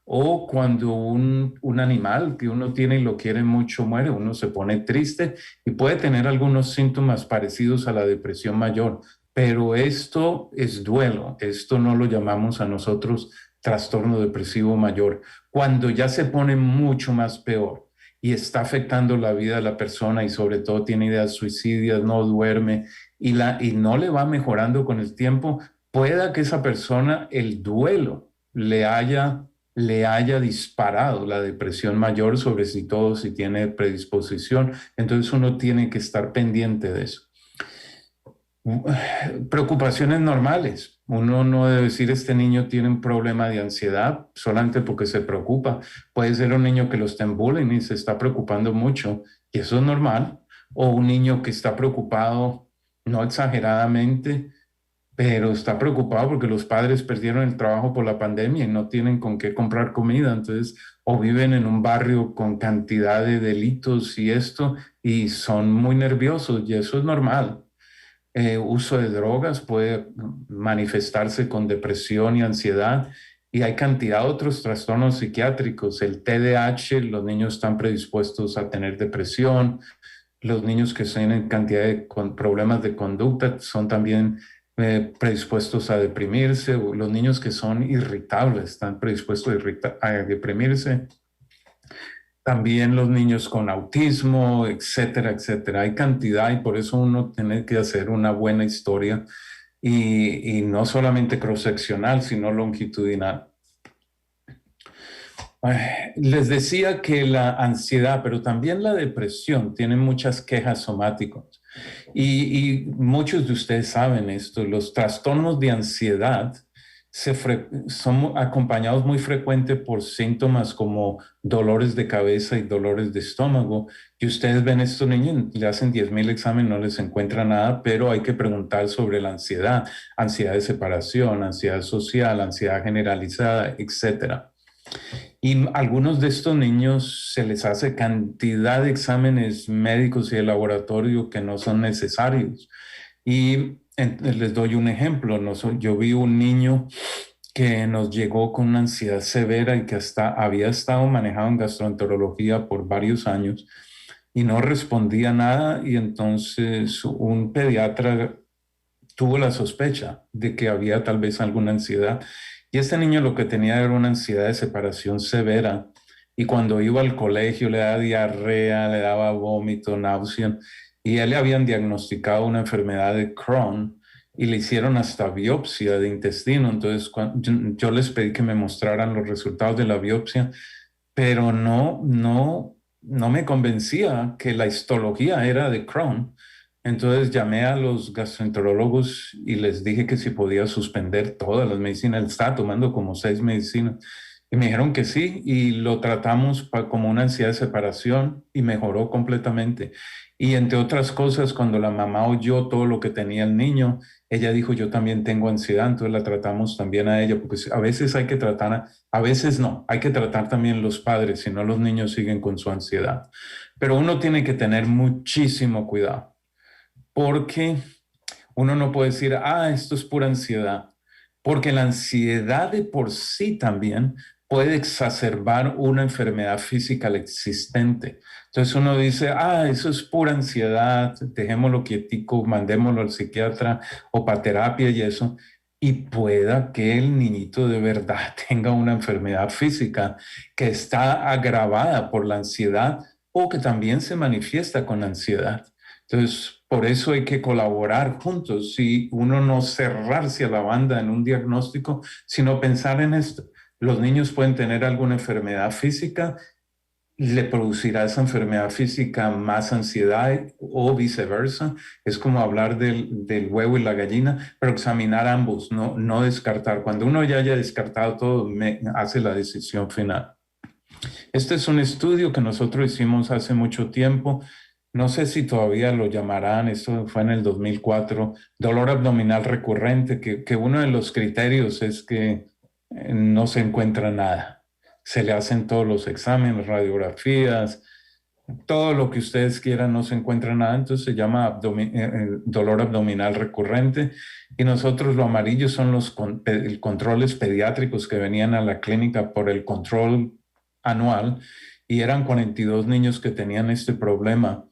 o cuando un animal que uno tiene y lo quiere mucho muere, uno se pone triste y puede tener algunos síntomas parecidos a la depresión mayor, pero esto es duelo, esto no lo llamamos a nosotros trastorno depresivo mayor, cuando ya se pone mucho más peor y está afectando la vida de la persona y sobre todo tiene ideas suicidas, no duerme y no le va mejorando con el tiempo, pueda que esa persona, el duelo, le haya disparado la depresión mayor, sobre si todo, si tiene predisposición. Entonces uno tiene que estar pendiente de eso. Preocupaciones normales. Uno no debe decir este niño tiene un problema de ansiedad solamente porque se preocupa. Puede ser un niño que lo está en bullying y se está preocupando mucho y eso es normal. O un niño que está preocupado, no exageradamente, pero está preocupado porque los padres perdieron el trabajo por la pandemia y no tienen con qué comprar comida. Entonces, o viven en un barrio con cantidad de delitos y esto y son muy nerviosos y eso es normal. Uso de drogas puede manifestarse con depresión y ansiedad y hay cantidad de otros trastornos psiquiátricos. El TDAH, los niños están predispuestos a tener depresión, los niños que tienen cantidad de problemas de conducta son también predispuestos a deprimirse, los niños que son irritables están predispuestos a deprimirse. También los niños con autismo, etcétera, etcétera. Hay cantidad y por eso uno tiene que hacer una buena historia y no solamente cross-seccional, sino longitudinal. Les decía que la ansiedad, pero también la depresión, tienen muchas quejas somáticas. Y muchos de ustedes saben esto, los trastornos de ansiedad son acompañados muy frecuente por síntomas como dolores de cabeza y dolores de estómago. Y ustedes ven a estos niños, le hacen 10,000 exámenes, no les encuentra nada, pero hay que preguntar sobre la ansiedad, ansiedad de separación, ansiedad social, ansiedad generalizada, etcétera. Y algunos de estos niños se les hace cantidad de exámenes médicos y de laboratorio que no son necesarios. Y les doy un ejemplo. Yo vi un niño que nos llegó con una ansiedad severa y que hasta había estado manejado en gastroenterología por varios años y no respondía nada. Y entonces un pediatra tuvo la sospecha de que había tal vez alguna ansiedad. Y este niño lo que tenía era una ansiedad de separación severa. Y cuando iba al colegio le daba diarrea, le daba vómito, náusea. Y a él le habían diagnosticado una enfermedad de Crohn y le hicieron hasta biopsia de intestino. Entonces yo les pedí que me mostraran los resultados de la biopsia, pero no me convencía que la histología era de Crohn. Entonces llamé a los gastroenterólogos y les dije que si podía suspender todas las medicinas. Él estaba tomando como 6 medicinas y me dijeron que sí y lo tratamos como una ansiedad de separación y mejoró completamente. Y entre otras cosas, cuando la mamá oyó todo lo que tenía el niño, ella dijo, yo también tengo ansiedad, entonces la tratamos también a ella, porque a veces hay que tratar, a veces no, hay que tratar también los padres, si no los niños siguen con su ansiedad. Pero uno tiene que tener muchísimo cuidado porque uno no puede decir, esto es pura ansiedad, porque la ansiedad de por sí también puede exacerbar una enfermedad física existente. Entonces uno dice, eso es pura ansiedad, dejémoslo quietico, mandémoslo al psiquiatra o para terapia y eso, y pueda que el niñito de verdad tenga una enfermedad física que está agravada por la ansiedad o que también se manifiesta con ansiedad. Entonces, por eso hay que colaborar juntos, si uno no cerrarse a la banda en un diagnóstico, sino pensar en esto. Los niños pueden tener alguna enfermedad física, le producirá esa enfermedad física más ansiedad o viceversa. Es como hablar del huevo y la gallina, pero examinar ambos, no descartar. Cuando uno ya haya descartado todo, hace la decisión final. Este es un estudio que nosotros hicimos hace mucho tiempo. No sé si todavía lo llamarán, esto fue en el 2004, dolor abdominal recurrente, que uno de los criterios es que no se encuentra nada. Se le hacen todos los exámenes, radiografías, todo lo que ustedes quieran, no se encuentra nada, entonces se llama dolor abdominal recurrente. Y nosotros lo amarillo son los controles pediátricos que venían a la clínica por el control anual y eran 42 niños que tenían este problema.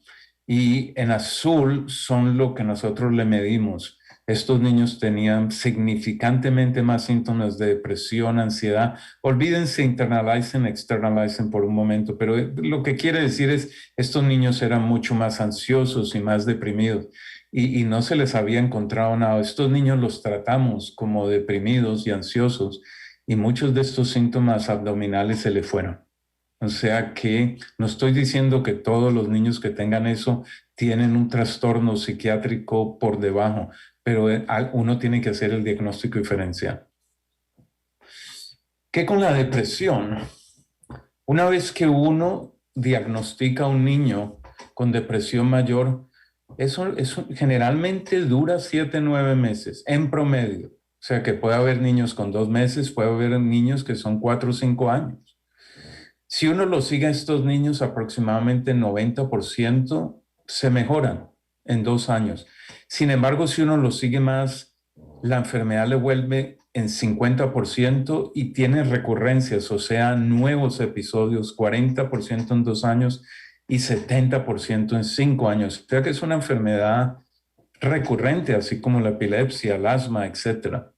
Y en azul son lo que nosotros le medimos. estos niños tenían significantemente más síntomas de depresión, ansiedad. Olvídense internalicen, externalicen por un momento, pero lo que quiere decir es, estos niños eran mucho más ansiosos y más deprimidos y no se les había encontrado nada. Estos niños los tratamos como deprimidos y ansiosos y muchos de estos síntomas abdominales se le fueron. O sea que no estoy diciendo que todos los niños que tengan eso tienen un trastorno psiquiátrico por debajo, pero uno tiene que hacer el diagnóstico diferencial. ¿Qué con la depresión? Una vez que uno diagnostica a un niño con depresión mayor, eso generalmente dura 7, 9 meses en promedio. O sea que puede haber niños con 2 meses, puede haber niños que son 4 o 5 años. Si uno lo sigue a estos niños, aproximadamente 90% se mejoran en 2 años. Sin embargo, si uno lo sigue más, la enfermedad le vuelve en 50% y tiene recurrencias, o sea, nuevos episodios, 40% en 2 años y 70% en 5 años. O sea que es una enfermedad recurrente, así como la epilepsia, el asma, etcétera.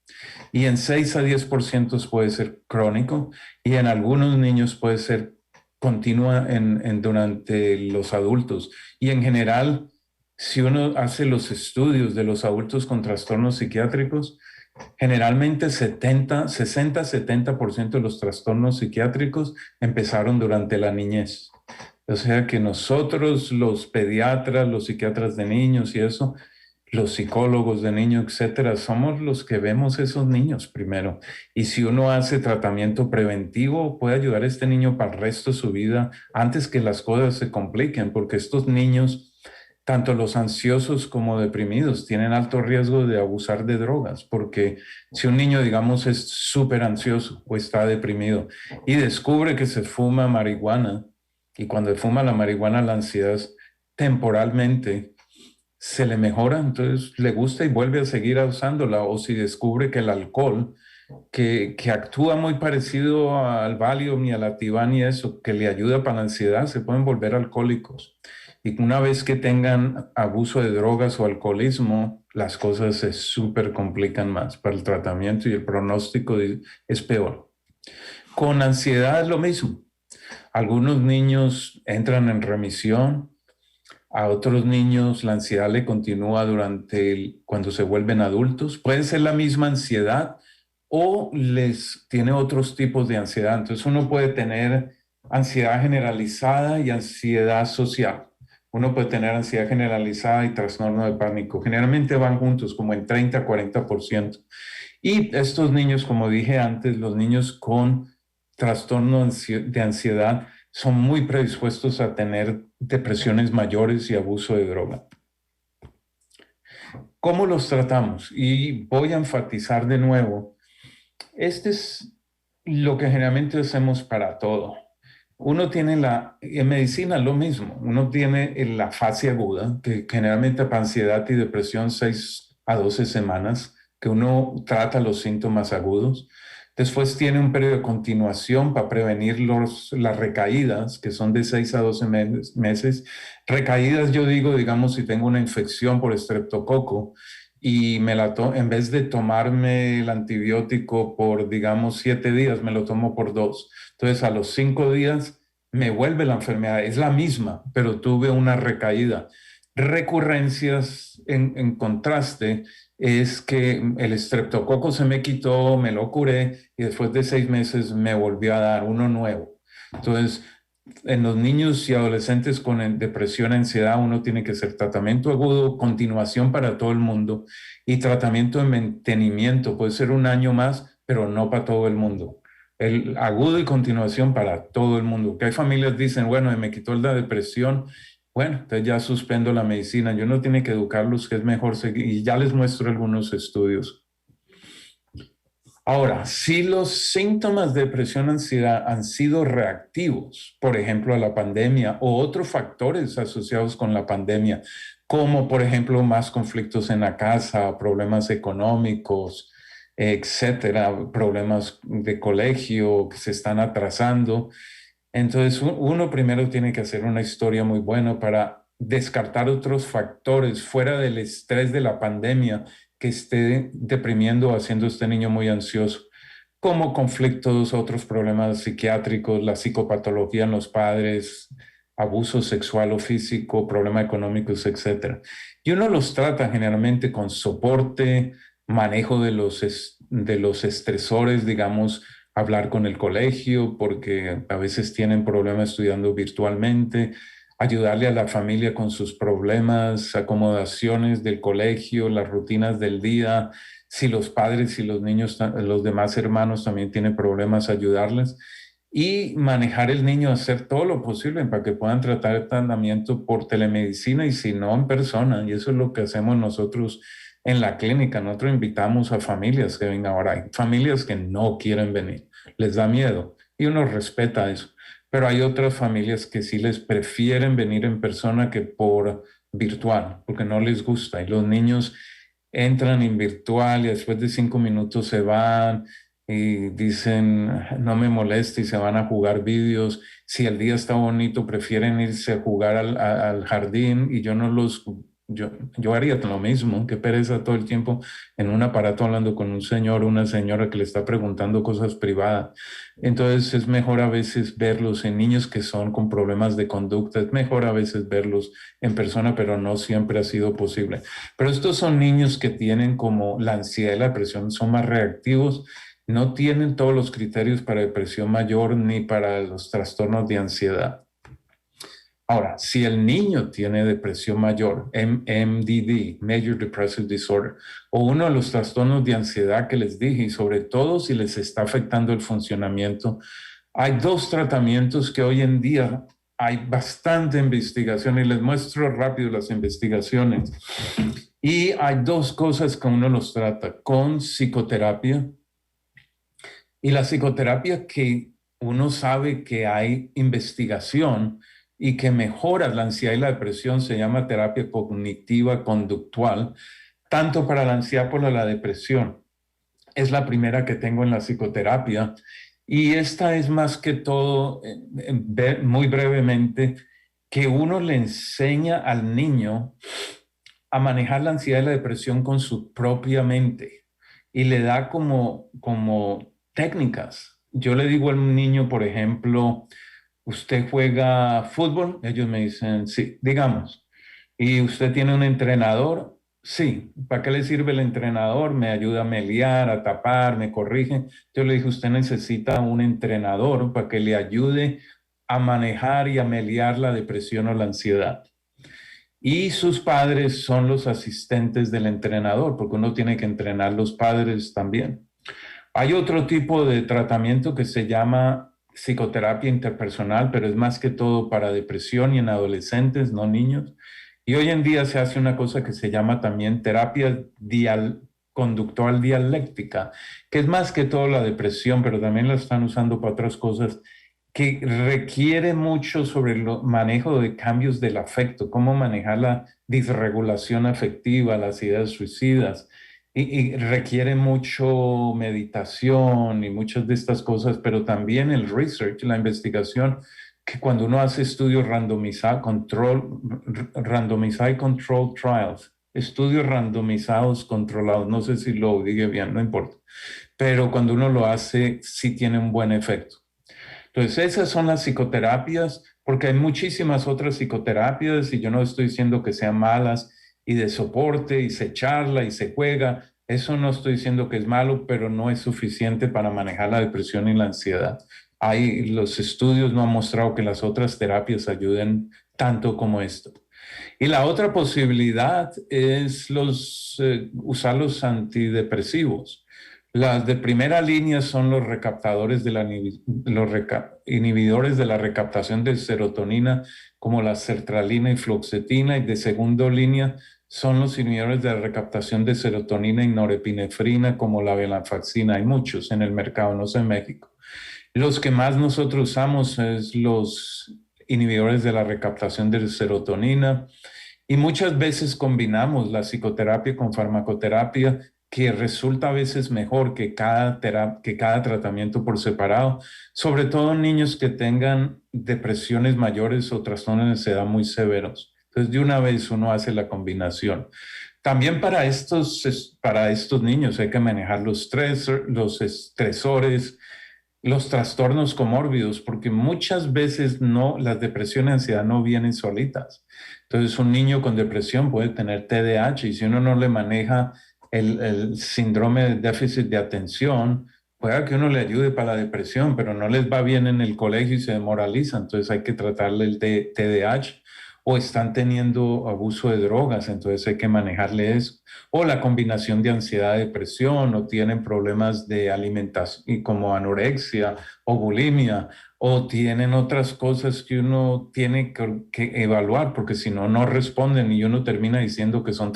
Y en 6 a 10% puede ser crónico y en algunos niños puede ser continua durante los adultos. Y en general, si uno hace los estudios de los adultos con trastornos psiquiátricos, generalmente 60-70% de los trastornos psiquiátricos empezaron durante la niñez. O sea que nosotros, los pediatras, los psiquiatras de niños y eso, los psicólogos de niños, etcétera, somos los que vemos esos niños primero. Y si uno hace tratamiento preventivo, puede ayudar a este niño para el resto de su vida antes que las cosas se compliquen, porque estos niños, tanto los ansiosos como deprimidos, tienen alto riesgo de abusar de drogas, porque si un niño, digamos, es súper ansioso o está deprimido y descubre que se fuma marihuana, y cuando fuma la marihuana la ansiedad temporalmente se le mejora, entonces le gusta y vuelve a seguir usándola, o si descubre que el alcohol, que actúa muy parecido al Valium y al Ativan y eso, que le ayuda para la ansiedad, se pueden volver alcohólicos. Y una vez que tengan abuso de drogas o alcoholismo, las cosas se súper complican más para el tratamiento y el pronóstico es peor. Con ansiedad es lo mismo. Algunos niños entran en remisión, a otros niños la ansiedad le continúa cuando se vuelven adultos. Puede ser la misma ansiedad o les tiene otros tipos de ansiedad. Entonces uno puede tener ansiedad generalizada y ansiedad social. Uno puede tener ansiedad generalizada y trastorno de pánico. Generalmente van juntos, como en 30-40%. Y estos niños, como dije antes, los niños con trastorno de ansiedad son muy predispuestos a tener depresiones mayores y abuso de droga. ¿Cómo los tratamos? Y voy a enfatizar de nuevo, este es lo que generalmente hacemos para todo. Uno tiene en medicina lo mismo, uno tiene la fase aguda, que generalmente para ansiedad y depresión 6 a 12 semanas, que uno trata los síntomas agudos. Después tiene un periodo de continuación para prevenir las recaídas, que son de 6 a 12 meses. Recaídas, yo digo, digamos, si tengo una infección por estreptococo y en vez de tomarme el antibiótico por, digamos, 7 días, me lo tomo por 2. Entonces, a los 5 días me vuelve la enfermedad. Es la misma, pero tuve una recaída. Recurrencias, en contraste, es que el estreptococo se me quitó, me lo curé y después de 6 meses me volvió a dar uno nuevo. Entonces, en los niños y adolescentes con depresión, ansiedad, uno tiene que hacer tratamiento agudo, continuación para todo el mundo y tratamiento de mantenimiento. Puede ser 1 año más, pero no para todo el mundo. El agudo y continuación para todo el mundo. Que hay familias que dicen, bueno, me quitó la depresión, bueno, entonces ya suspendo la medicina. Yo no tiene que educarlos, que es mejor seguir. Y ya les muestro algunos estudios. Ahora, si los síntomas de depresión, ansiedad han sido reactivos, por ejemplo, a la pandemia o otros factores asociados con la pandemia, como por ejemplo más conflictos en la casa, problemas económicos, etcétera, problemas de colegio que se están atrasando, entonces, uno primero tiene que hacer una historia muy buena para descartar otros factores fuera del estrés de la pandemia que esté deprimiendo o haciendo a este niño muy ansioso, como conflictos, otros problemas psiquiátricos, la psicopatología en los padres, abuso sexual o físico, problemas económicos, etc. Y uno los trata generalmente con soporte, manejo de los estresores, digamos, hablar con el colegio, porque a veces tienen problemas estudiando virtualmente, ayudarle a la familia con sus problemas, acomodaciones del colegio, las rutinas del día. Si los padres y los niños, los demás hermanos también tienen problemas, ayudarles y manejar el niño, hacer todo lo posible para que puedan tratar el tratamiento por telemedicina y si no en persona. Y eso es lo que hacemos nosotros en la clínica. Nosotros invitamos a familias que vengan ahora. Hay familias que no quieren venir, les da miedo y uno respeta eso. Pero hay otras familias que sí les prefieren venir en persona que por virtual, porque no les gusta. Y los niños entran en virtual y después de 5 minutos se van y dicen, no me moleste y se van a jugar vídeos. Si el día está bonito, prefieren irse a jugar al jardín y yo no los... Yo haría lo mismo, qué pereza todo el tiempo en un aparato hablando con un señor o una señora que le está preguntando cosas privadas. Entonces es mejor a veces verlos en niños que son con problemas de conducta, es mejor a veces verlos en persona, pero no siempre ha sido posible. Pero estos son niños que tienen como la ansiedad y la depresión, son más reactivos, no tienen todos los criterios para depresión mayor ni para los trastornos de ansiedad. Ahora, si el niño tiene depresión mayor, MDD, Major Depressive Disorder, o uno de los trastornos de ansiedad que les dije, y sobre todo si les está afectando el funcionamiento, hay dos tratamientos que hoy en día hay bastante investigación y les muestro rápido las investigaciones. Y hay dos cosas que uno los trata, con psicoterapia. Y la psicoterapia que uno sabe que hay investigación y que mejora la ansiedad y la depresión se llama terapia cognitiva conductual, tanto para la ansiedad como la depresión. Es la primera que tengo en la psicoterapia y esta es más que todo, muy brevemente, que uno le enseña al niño a manejar la ansiedad y la depresión con su propia mente y le da como técnicas. Yo le digo al niño, por ejemplo, ¿usted juega fútbol? Ellos me dicen, sí, digamos. ¿Y usted tiene un entrenador? Sí. ¿Para qué le sirve el entrenador? Me ayuda a melear, a tapar, me corrige. Yo le dije, usted necesita un entrenador para que le ayude a manejar y a melear la depresión o la ansiedad. Y sus padres son los asistentes del entrenador, porque uno tiene que entrenar los padres también. Hay otro tipo de tratamiento que se llama psicoterapia interpersonal, pero es más que todo para depresión y en adolescentes, no niños. Y hoy en día se hace una cosa que se llama también terapia conductual dialéctica, que es más que todo la depresión, pero también la están usando para otras cosas que requiere mucho sobre el manejo de cambios del afecto, cómo manejar la disregulación afectiva, las ideas suicidas, y requiere mucho meditación y muchas de estas cosas, pero también el research, la investigación, que cuando uno hace estudios randomized control trials, estudios randomizados controlados, no sé si lo dije bien, no importa, pero cuando uno lo hace, sí tiene un buen efecto. Entonces, esas son las psicoterapias, porque hay muchísimas otras psicoterapias y yo no estoy diciendo que sean malas y de soporte y se charla y se juega. Eso no estoy diciendo que es malo, pero no es suficiente para manejar la depresión y la ansiedad. Los estudios no han mostrado que las otras terapias ayuden tanto como esto. Y la otra posibilidad es usar los antidepresivos. Las de primera línea son los recaptadores inhibidores de la recaptación de serotonina, como la sertralina y fluoxetina, y de segunda línea son los inhibidores de la recaptación de serotonina y norepinefrina, como la venlafaxina. Hay muchos en el mercado, no sé en México. Los que más nosotros usamos es los inhibidores de la recaptación de serotonina y muchas veces combinamos la psicoterapia con farmacoterapia, que resulta a veces mejor que cada tratamiento por separado, sobre todo en niños que tengan depresiones mayores o trastornos de ansiedad muy severos. Entonces, de una vez uno hace la combinación. También para estos niños hay que manejar los estresores, los trastornos comórbidos, porque muchas veces las depresiones y ansiedad no vienen solitas. Entonces, un niño con depresión puede tener TDAH y si uno no le maneja el síndrome de déficit de atención, puede que uno le ayude para la depresión, pero no les va bien en el colegio y se demoraliza. Entonces, hay que tratarle el TDAH o están teniendo abuso de drogas, entonces hay que manejarle eso. O la combinación de ansiedad, depresión, o tienen problemas de alimentación como anorexia o bulimia, o tienen otras cosas que uno tiene que evaluar, porque si no, no responden y uno termina diciendo que son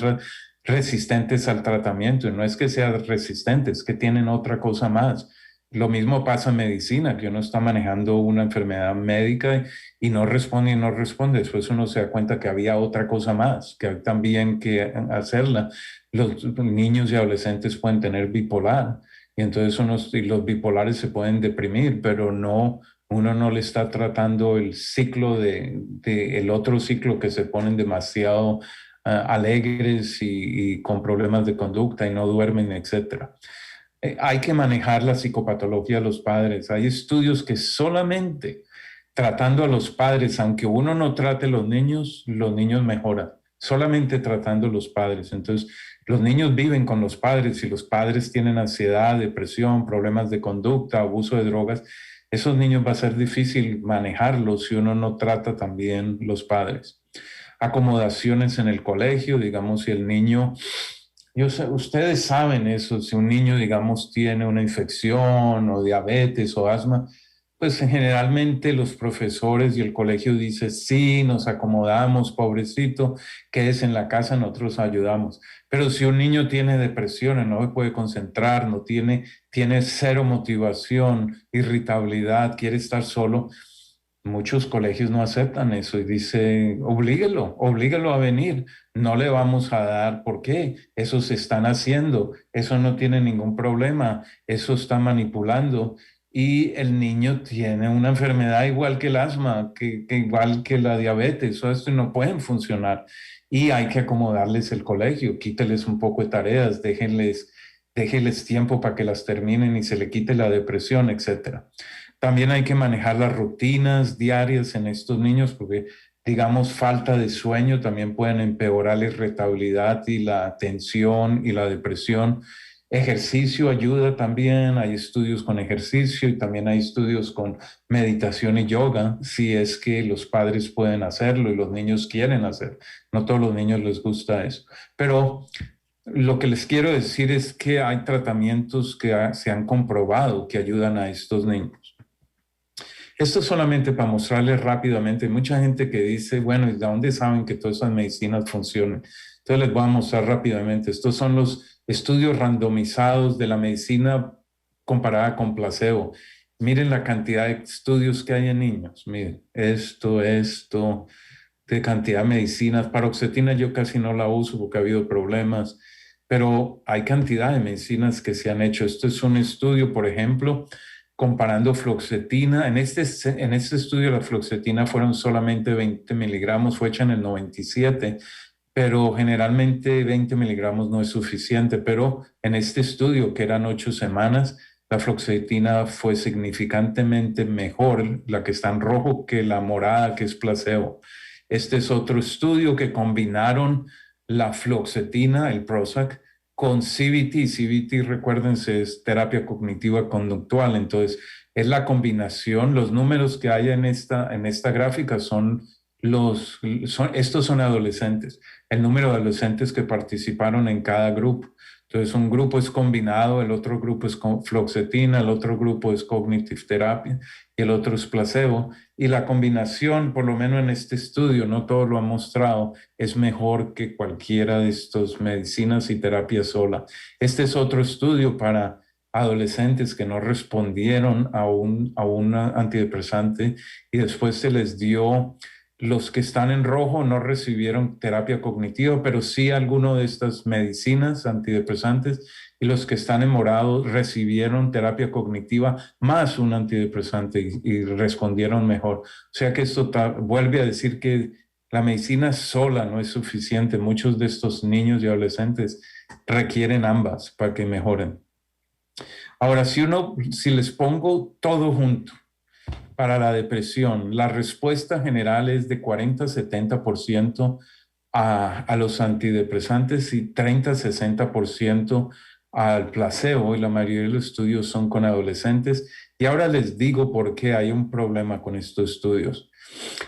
resistentes al tratamiento. Y no es que sean resistentes, es que tienen otra cosa más. Lo mismo pasa en medicina, que uno está manejando una enfermedad médica y no responde y no responde. Después uno se da cuenta que había otra cosa más, que hay también que hacerla. Los niños y adolescentes pueden tener bipolar y entonces los bipolares se pueden deprimir, pero no, uno no le está tratando el ciclo el otro ciclo que se ponen demasiado alegres y con problemas de conducta y no duermen, etcétera. Hay que manejar la psicopatología de los padres. Hay estudios que solamente tratando a los padres, aunque uno no trate a los niños mejoran. Solamente tratando a los padres. Entonces, los niños viven con los padres y los padres tienen ansiedad, depresión, problemas de conducta, abuso de drogas. Esos niños va a ser difícil manejarlos si uno no trata también los padres. Acomodaciones en el colegio, digamos, si el niño ustedes saben eso, si un niño, digamos, tiene una infección o diabetes o asma, pues generalmente los profesores y el colegio dicen, sí, nos acomodamos, pobrecito, quédese en la casa, nosotros ayudamos. Pero si un niño tiene depresión, no se puede concentrar, tiene cero motivación, irritabilidad, quiere estar solo, muchos colegios no aceptan eso y dice, oblíguelo a venir, no le vamos a dar, ¿por qué? Eso se están haciendo, eso no tiene ningún problema, eso está manipulando y el niño tiene una enfermedad igual que el asma, que igual que la diabetes, o esto no pueden funcionar y hay que acomodarles el colegio, quíteles un poco de tareas, déjenles tiempo para que las terminen y se le quite la depresión, etcétera. También hay que manejar las rutinas diarias en estos niños porque, digamos, falta de sueño también pueden empeorar la irritabilidad y la tensión y la depresión. Ejercicio ayuda también, hay estudios con ejercicio y también hay estudios con meditación y yoga, si es que los padres pueden hacerlo y los niños quieren hacer. No todos los niños les gusta eso, pero lo que les quiero decir es que hay tratamientos que se han comprobado que ayudan a estos niños. Esto es solamente para mostrarles rápidamente. Hay mucha gente que dice, bueno, ¿y de dónde saben que todas esas medicinas funcionan? Entonces les voy a mostrar rápidamente. Estos son los estudios randomizados de la medicina comparada con placebo. Miren la cantidad de estudios que hay en niños. Miren, esto, de cantidad de medicinas. Paroxetina yo casi no la uso porque ha habido problemas, pero hay cantidad de medicinas que se han hecho. Esto es un estudio, por ejemplo, comparando fluoxetina. En este estudio la fluoxetina fueron solamente 20 miligramos, fue hecha en el 97, pero generalmente 20 miligramos no es suficiente, pero en este estudio, que eran 8 semanas, la fluoxetina fue significantemente mejor, la que está en rojo, que la morada, que es placebo. Este es otro estudio que combinaron la fluoxetina, el Prozac, con CBT. CBT, recuérdense, es terapia cognitiva conductual. Entonces, es la combinación. Los números que hay en esta gráfica estos son adolescentes. El número de adolescentes que participaron en cada grupo. Entonces, un grupo es combinado, el otro grupo es con fluoxetina, el otro grupo es cognitive therapy y el otro es placebo. Y la combinación, por lo menos en este estudio, no todo lo ha mostrado, es mejor que cualquiera de estas medicinas y terapia sola. Este es otro estudio para adolescentes que no respondieron a un antidepresante y después se les dio. Los que están en rojo no recibieron terapia cognitiva, pero sí alguno de estas medicinas antidepresantes, y los que están en morado recibieron terapia cognitiva más un antidepresante y respondieron mejor. O sea que esto vuelve a decir que La medicina sola no es suficiente. Muchos de estos niños y adolescentes requieren ambas para que mejoren. Ahora, si les pongo todo junto para la depresión, la respuesta general es de 40-70% a los antidepresantes y 30-60% al placebo, y la mayoría de los estudios son con adolescentes. Y ahora les digo por qué hay un problema con estos estudios.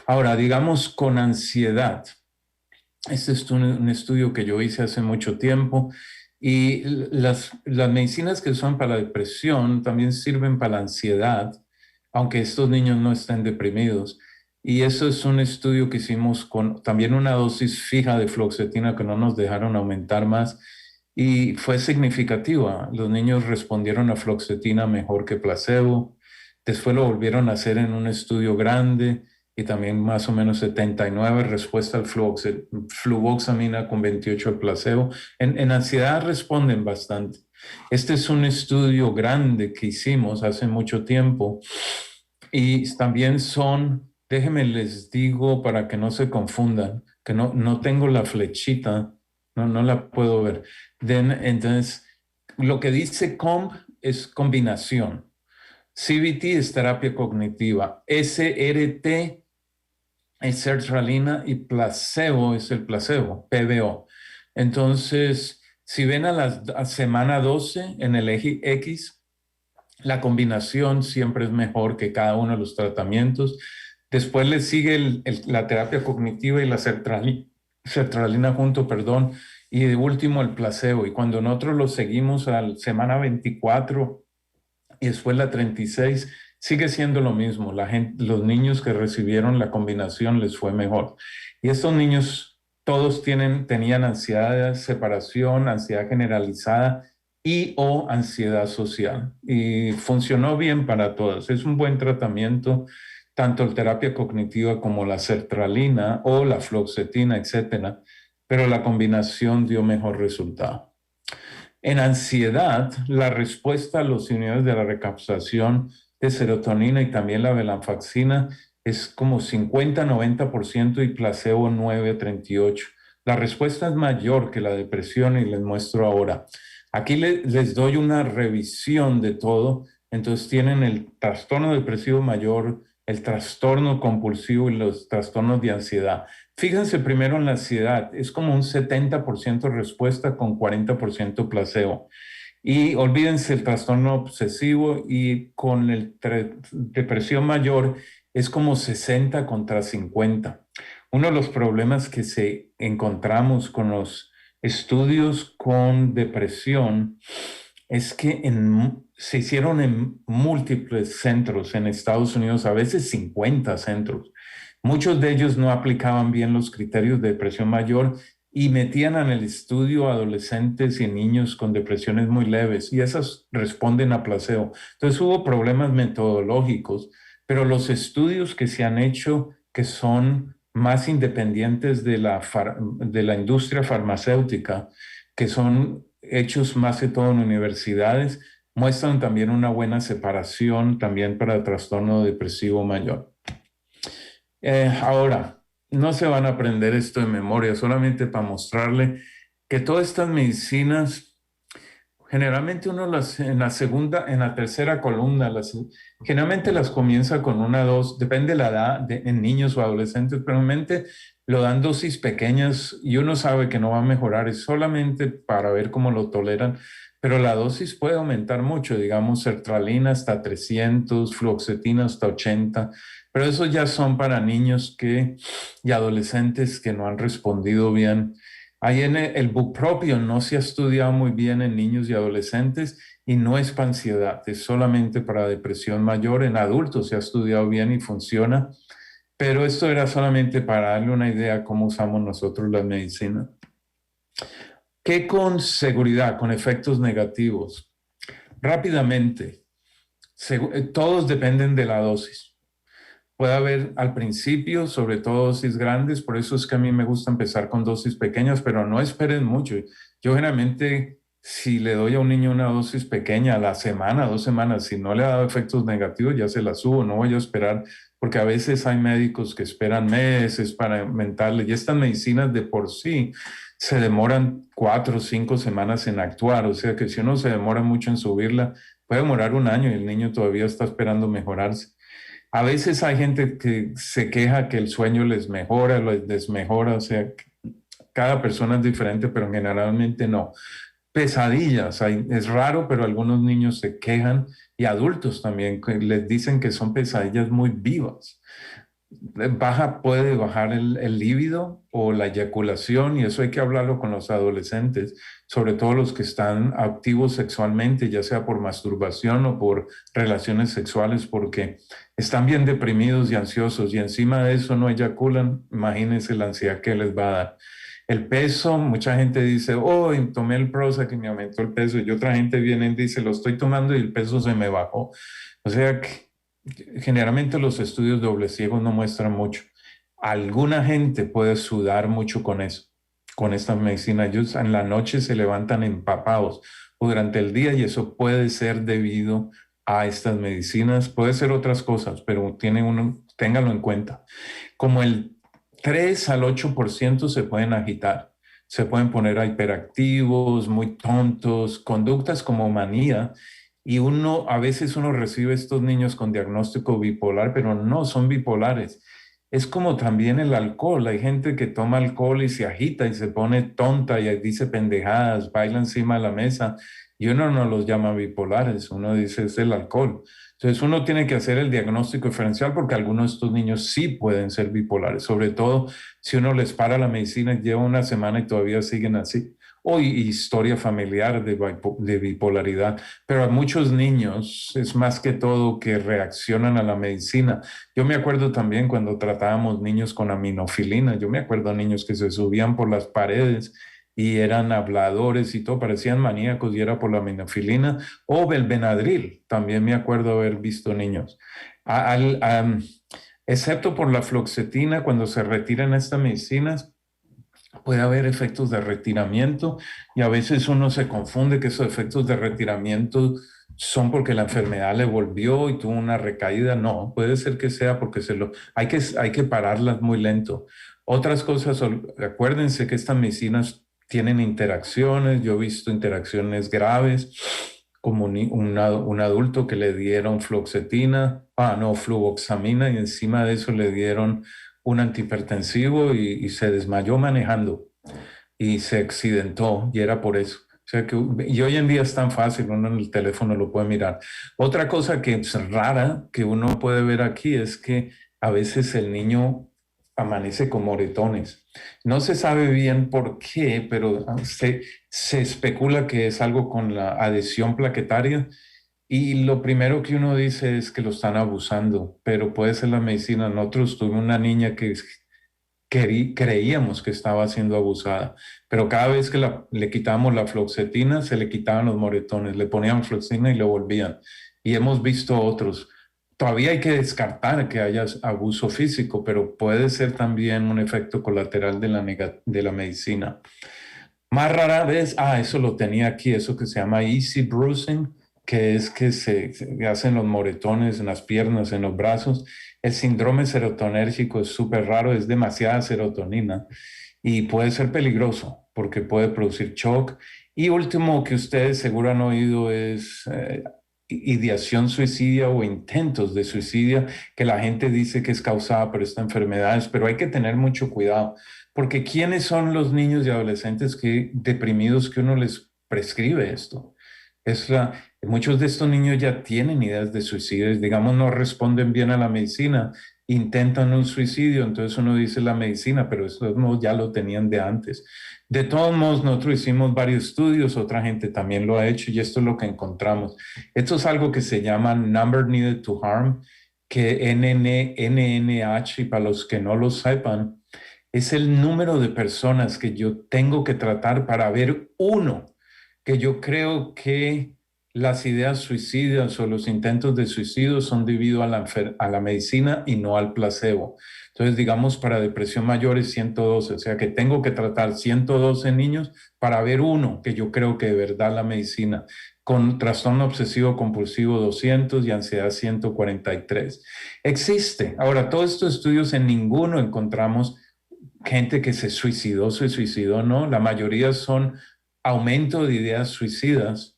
Ahora, digamos con ansiedad. Este es un estudio que yo hice hace mucho tiempo, y las medicinas que son para la depresión también sirven para la ansiedad, aunque estos niños no estén deprimidos. Y eso es un estudio que hicimos con también una dosis fija de fluoxetina que no nos dejaron aumentar más, y fue significativa. Los niños respondieron a fluoxetina mejor que placebo. Después lo volvieron a hacer en un estudio grande, y también más o menos 79 respuesta al fluvoxamina con 28 al placebo. En ansiedad responden bastante. Este es un estudio grande que hicimos hace mucho tiempo, y también déjenme les digo para que no se confundan, que no tengo la flechita, no la puedo ver. Entonces, lo que dice COMB es combinación. CBT es terapia cognitiva, SRT es sertralina y placebo es el placebo, PBO. Entonces, si ven a semana 12 en el eje X, la combinación siempre es mejor que cada uno de los tratamientos. Después le sigue la terapia cognitiva y la sertralina junto, perdón, y de último el placebo. Y cuando nosotros lo seguimos a la semana 24 y después la 36, sigue siendo lo mismo. Los niños que recibieron la combinación les fue mejor. Y estos niños todos tenían ansiedad de separación, ansiedad generalizada y o ansiedad social. Y funcionó bien para todos. Es un buen tratamiento, tanto la terapia cognitiva como la sertralina o la fluoxetina, etcétera, pero la combinación dio mejor resultado. En ansiedad, la respuesta a los inhibidores de la recaptación de serotonina y también la venlafaxina es como 50-90% y placebo 9-38%. La respuesta es mayor que la depresión, y les muestro ahora. Aquí les doy una revisión de todo. Entonces tienen el trastorno depresivo mayor, el trastorno compulsivo y los trastornos de ansiedad. Fíjense primero en la ansiedad, es como un 70% respuesta con 40% placebo. Y olvídense el trastorno obsesivo, y con depresión mayor es como 60 contra 50. Uno de los problemas que encontramos con los estudios con depresión es que se hicieron en múltiples centros en Estados Unidos, a veces 50 centros. Muchos de ellos no aplicaban bien los criterios de depresión mayor y metían en el estudio adolescentes y niños con depresiones muy leves, y esas responden a placebo. Entonces hubo problemas metodológicos, pero los estudios que se han hecho, que son más independientes de la industria farmacéutica, que son hechos más que todo en universidades, muestran también una buena separación también para el trastorno depresivo mayor. Ahora, no se van a aprender esto de memoria, solamente para mostrarle que todas estas medicinas, generalmente uno en la tercera columna, generalmente las comienza con una dosis, depende de la edad, en niños o adolescentes, pero normalmente lo dan dosis pequeñas y uno sabe que no va a mejorar, es solamente para ver cómo lo toleran, pero la dosis puede aumentar mucho, digamos, sertralina hasta 300, fluoxetina hasta 80, pero esos ya son para niños y adolescentes que no han respondido bien. Ahí el bupropión no se ha estudiado muy bien en niños y adolescentes, y no es para ansiedad, es solamente para depresión mayor. En adultos se ha estudiado bien y funciona, pero esto era solamente para darle una idea de cómo usamos nosotros la medicina. ¿Qué con seguridad, con efectos negativos? Rápidamente, todos dependen de la dosis. Puede haber al principio, sobre todo dosis grandes, por eso es que a mí me gusta empezar con dosis pequeñas, pero no esperen mucho. Yo generalmente, si le doy a un niño una dosis pequeña a la semana, 2 semanas, si no le ha dado efectos negativos, ya se la subo, no voy a esperar porque a veces hay médicos que esperan meses para inventarle, y estas medicinas de por sí se demoran 4 o 5 semanas en actuar, o sea que si uno se demora mucho en subirla, puede demorar un año y el niño todavía está esperando mejorarse. A veces hay gente que se queja que el sueño les mejora, les desmejora, o sea, cada persona es diferente, pero generalmente no. Pesadillas, es raro, pero algunos niños se quejan y adultos también que les dicen que son pesadillas muy vivas. Puede bajar el líbido o la eyaculación y eso hay que hablarlo con los adolescentes, sobre todo los que están activos sexualmente, ya sea por masturbación o por relaciones sexuales, porque están bien deprimidos y ansiosos y encima de eso no eyaculan. Imagínense la ansiedad que les va a dar. El peso, mucha gente dice, oh, tomé el Prozac y me aumentó el peso, y otra gente viene y dice, lo estoy tomando y el peso se me bajó. O sea que generalmente los estudios doble ciegos no muestran mucho. Alguna gente puede sudar mucho con eso, con esta medicina. Ellos en la noche se levantan empapados o durante el día y eso puede ser debido a estas medicinas. Puede ser otras cosas, pero ténganlo en cuenta. Como el 3 al 8% se pueden agitar, se pueden poner hiperactivos, muy tontos, conductas como manía. Y a veces uno recibe estos niños con diagnóstico bipolar, pero no son bipolares. Es como también el alcohol. Hay gente que toma alcohol y se agita y se pone tonta y dice pendejadas, baila encima de la mesa. Y uno no los llama bipolares, uno dice es el alcohol. Entonces uno tiene que hacer el diagnóstico diferencial porque algunos de estos niños sí pueden ser bipolares, sobre todo si uno les para la medicina y lleva una semana y todavía siguen así. O historia familiar de bipolaridad, pero a muchos niños es más que todo que reaccionan a la medicina. Yo me acuerdo también cuando tratábamos niños con aminofilina, yo me acuerdo a niños que se subían por las paredes y eran habladores y todo, parecían maníacos y era por la aminofilina o el Benadryl, también me acuerdo haber visto niños. Excepto por la fluoxetina, cuando se retiran estas medicinas, puede haber efectos de retiramiento y a veces uno se confunde que esos efectos de retiramiento son porque la enfermedad le volvió y tuvo una recaída. No, puede ser que sea porque hay que pararlas muy lento. Otras cosas, acuérdense que estas medicinas tienen interacciones. Yo he visto interacciones graves, como un adulto que le dieron fluvoxamina y encima de eso le dieron un antihipertensivo y se desmayó manejando y se accidentó y era por eso. O sea que, y hoy en día es tan fácil, uno en el teléfono lo puede mirar. Otra cosa que es rara que uno puede ver aquí es que a veces el niño amanece con moretones. No se sabe bien por qué, pero se especula que es algo con la adhesión plaquetaria y lo primero que uno dice es que lo están abusando, pero puede ser la medicina. Nosotros tuvimos una niña que creíamos que estaba siendo abusada, pero cada vez que le quitábamos la fluoxetina, se le quitaban los moretones, le ponían fluoxetina y le volvían. Y hemos visto otros. Todavía hay que descartar que haya abuso físico, pero puede ser también un efecto colateral de la medicina. Más rara vez, eso lo tenía aquí, eso que se llama easy bruising, que es que se hacen los moretones en las piernas, en los brazos. El síndrome serotonérgico es súper raro, es demasiada serotonina y puede ser peligroso porque puede producir shock. Y último que ustedes seguro han oído es ideación suicida o intentos de suicidio, que la gente dice que es causada por estas enfermedades, pero hay que tener mucho cuidado, porque ¿quiénes son los niños y adolescentes deprimidos que uno les prescribe esto? Muchos de estos niños ya tienen ideas de suicidio, digamos, no responden bien a la medicina, intentan un suicidio, entonces uno dice la medicina, pero eso no, ya lo tenían de antes. De todos modos, nosotros hicimos varios estudios, otra gente también lo ha hecho y esto es lo que encontramos. Esto es algo que se llama Number Needed to Harm, que NNH, y para los que no lo sepan, es el número de personas que yo tengo que tratar para ver uno que yo creo que las ideas suicidas o los intentos de suicidio son debido a a la medicina y no al placebo. Entonces, digamos, para depresión mayor es 112, o sea que tengo que tratar 112 niños para ver uno que yo creo que de verdad la medicina, con trastorno obsesivo compulsivo 200 y ansiedad 143. Existe. Ahora, todos estos estudios en ninguno encontramos gente que se suicidó, no. La mayoría son aumento de ideas suicidas,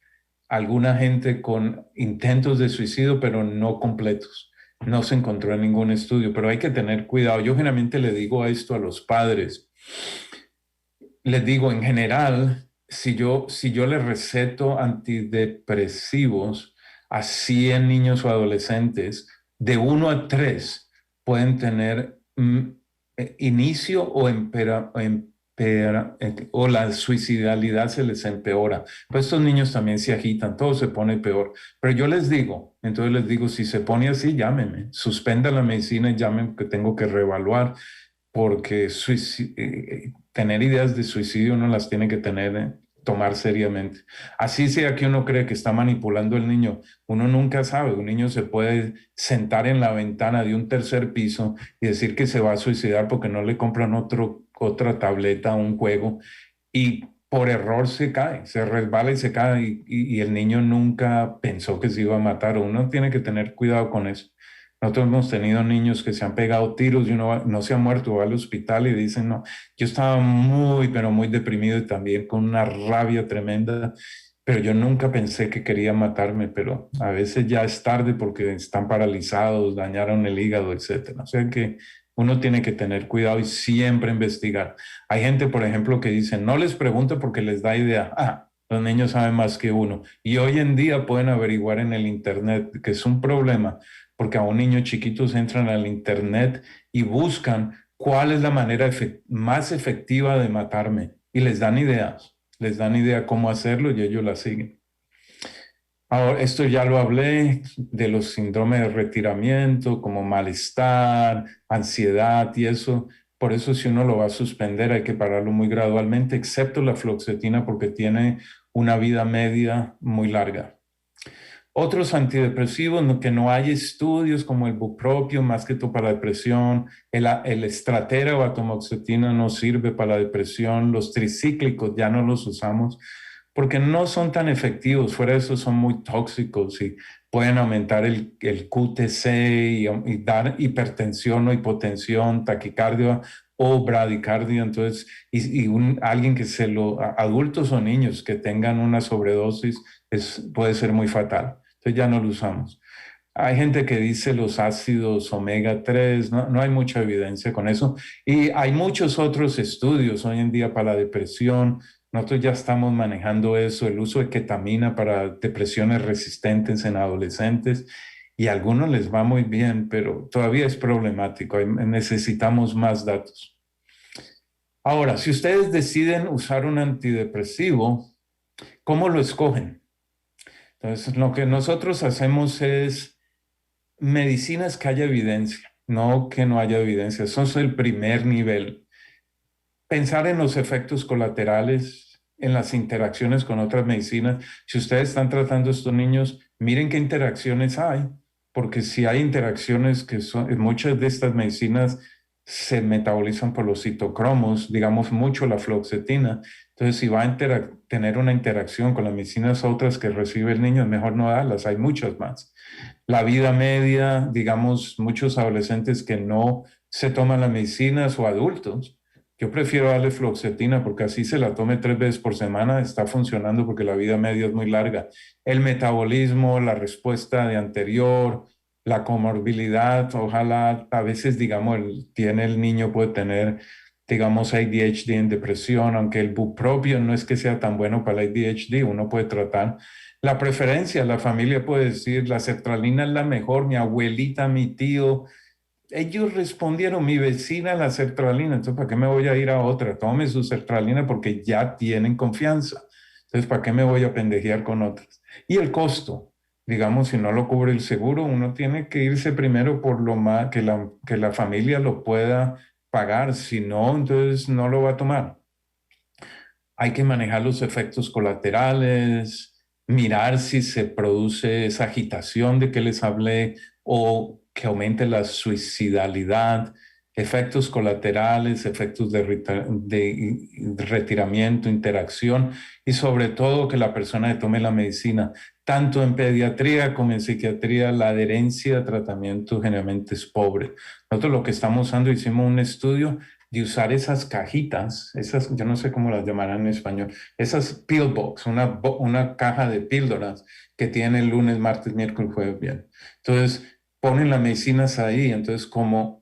alguna gente con intentos de suicidio, pero no completos. No se encontró en ningún estudio, pero hay que tener cuidado. Yo generalmente le digo esto a los padres. Les digo, en general, si yo les receto antidepresivos a 100 niños o adolescentes, de 1 a 3 pueden tener inicio o la suicidalidad se les empeora. Pues estos niños también se agitan, todo se pone peor. Pero yo les digo, entonces les digo, si se pone así, llámenme, suspenda la medicina y llámenme que tengo que reevaluar, porque tener ideas de suicidio uno las tiene que tener, tomar seriamente. Así sea que uno cree que está manipulando el niño, uno nunca sabe. Un niño se puede sentar en la ventana de un tercer piso y decir que se va a suicidar porque no le compran otra tableta, un juego, y por error se cae, se resbala y se cae, y el niño nunca pensó que se iba a matar. Uno tiene que tener cuidado con eso. Nosotros hemos tenido niños que se han pegado tiros y uno no se ha muerto, va al hospital y dicen, no, yo estaba muy, pero muy deprimido y también con una rabia tremenda, pero yo nunca pensé que quería matarme, pero a veces ya es tarde porque están paralizados, dañaron el hígado, etcétera. O sea que uno tiene que tener cuidado y siempre investigar. Hay gente, por ejemplo, que dice, no les pregunto porque les da idea. Ah, los niños saben más que uno. Y hoy en día pueden averiguar en el Internet, que es un problema, porque a un niño chiquitos entran al Internet y buscan cuál es la manera más efectiva de matarme. Y les dan idea cómo hacerlo y ellos la siguen. Ahora, esto ya lo hablé de los síndromes de retiramiento, como malestar, ansiedad y eso. Por eso si uno lo va a suspender hay que pararlo muy gradualmente, excepto la fluoxetina porque tiene una vida media muy larga. Otros antidepresivos, que no hay estudios como el bupropión, más que todo para la depresión, el estratera o atomoxetina no sirve para la depresión, los tricíclicos ya no los usamos porque no son tan efectivos, fuera de eso son muy tóxicos y pueden aumentar el QTC y dar hipertensión o hipotensión, taquicardia o bradicardia. Entonces, alguien que adultos o niños que tengan una sobredosis puede ser muy fatal. Entonces ya no lo usamos. Hay gente que dice los ácidos omega 3, no hay mucha evidencia con eso. Y hay muchos otros estudios hoy en día para la depresión. Nosotros ya estamos manejando eso, el uso de ketamina para depresiones resistentes en adolescentes. Y a algunos les va muy bien, pero todavía es problemático. Necesitamos más datos. Ahora, si ustedes deciden usar un antidepresivo, ¿cómo lo escogen? Entonces, lo que nosotros hacemos es medicinas que haya evidencia, no que no haya evidencia. Eso es el primer nivel. Pensar en los efectos colaterales, en las interacciones con otras medicinas. Si ustedes están tratando a estos niños, miren qué interacciones hay, porque si hay interacciones muchas de estas medicinas se metabolizan por los citocromos, digamos mucho la fluoxetina. Entonces, si va a tener una interacción con las medicinas otras que recibe el niño, es mejor no darlas, hay muchas más. La vida media, digamos, muchos adolescentes que no se toman las medicinas o adultos, yo prefiero darle fluoxetina porque así se la tome 3 veces por semana, está funcionando porque la vida media es muy larga. El metabolismo, la respuesta de anterior, la comorbilidad, ojalá a veces, digamos, el niño puede tener, digamos, ADHD en depresión, aunque el bupropión no es que sea tan bueno para el ADHD, uno puede tratar. La preferencia, la familia puede decir, la sertralina es la mejor, mi abuelita, mi tío. Ellos respondieron, mi vecina la sertralina, entonces ¿para qué me voy a ir a otra? Tome su sertralina porque ya tienen confianza. Entonces, ¿para qué me voy a pendejear con otras? Y el costo, digamos, si no lo cubre el seguro, uno tiene que irse primero por lo más que la familia lo pueda pagar, si no, entonces no lo va a tomar. Hay que manejar los efectos colaterales, mirar si se produce esa agitación de que les hablé o que aumente la suicidalidad, efectos colaterales, efectos de retiramiento, interacción y sobre todo que la persona tome la medicina. Tanto en pediatría como en psiquiatría, la adherencia a tratamiento generalmente es pobre. Nosotros lo que estamos usando, hicimos un estudio de usar esas cajitas, esas, yo no sé cómo las llamarán en español, esas pill box, una caja de píldoras que tiene lunes, martes, miércoles, jueves, viernes. Entonces, ponen las medicinas ahí, entonces como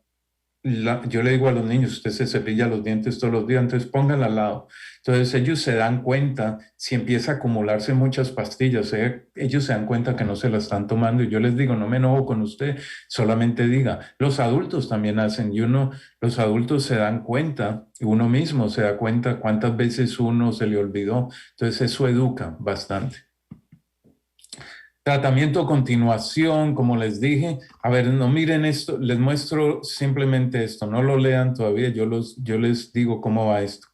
yo le digo a los niños, usted se cepilla los dientes todos los días, entonces pónganla al lado. Entonces ellos se dan cuenta, si empieza a acumularse muchas pastillas, ellos se dan cuenta que no se las están tomando y yo les digo, no me enojo con usted, solamente diga. Los adultos también hacen y los adultos se dan cuenta, uno mismo se da cuenta cuántas veces uno se le olvidó. Entonces eso educa bastante. Tratamiento a continuación, como les dije, a ver, no miren esto, les muestro simplemente esto, no lo lean todavía, yo les digo cómo va esto.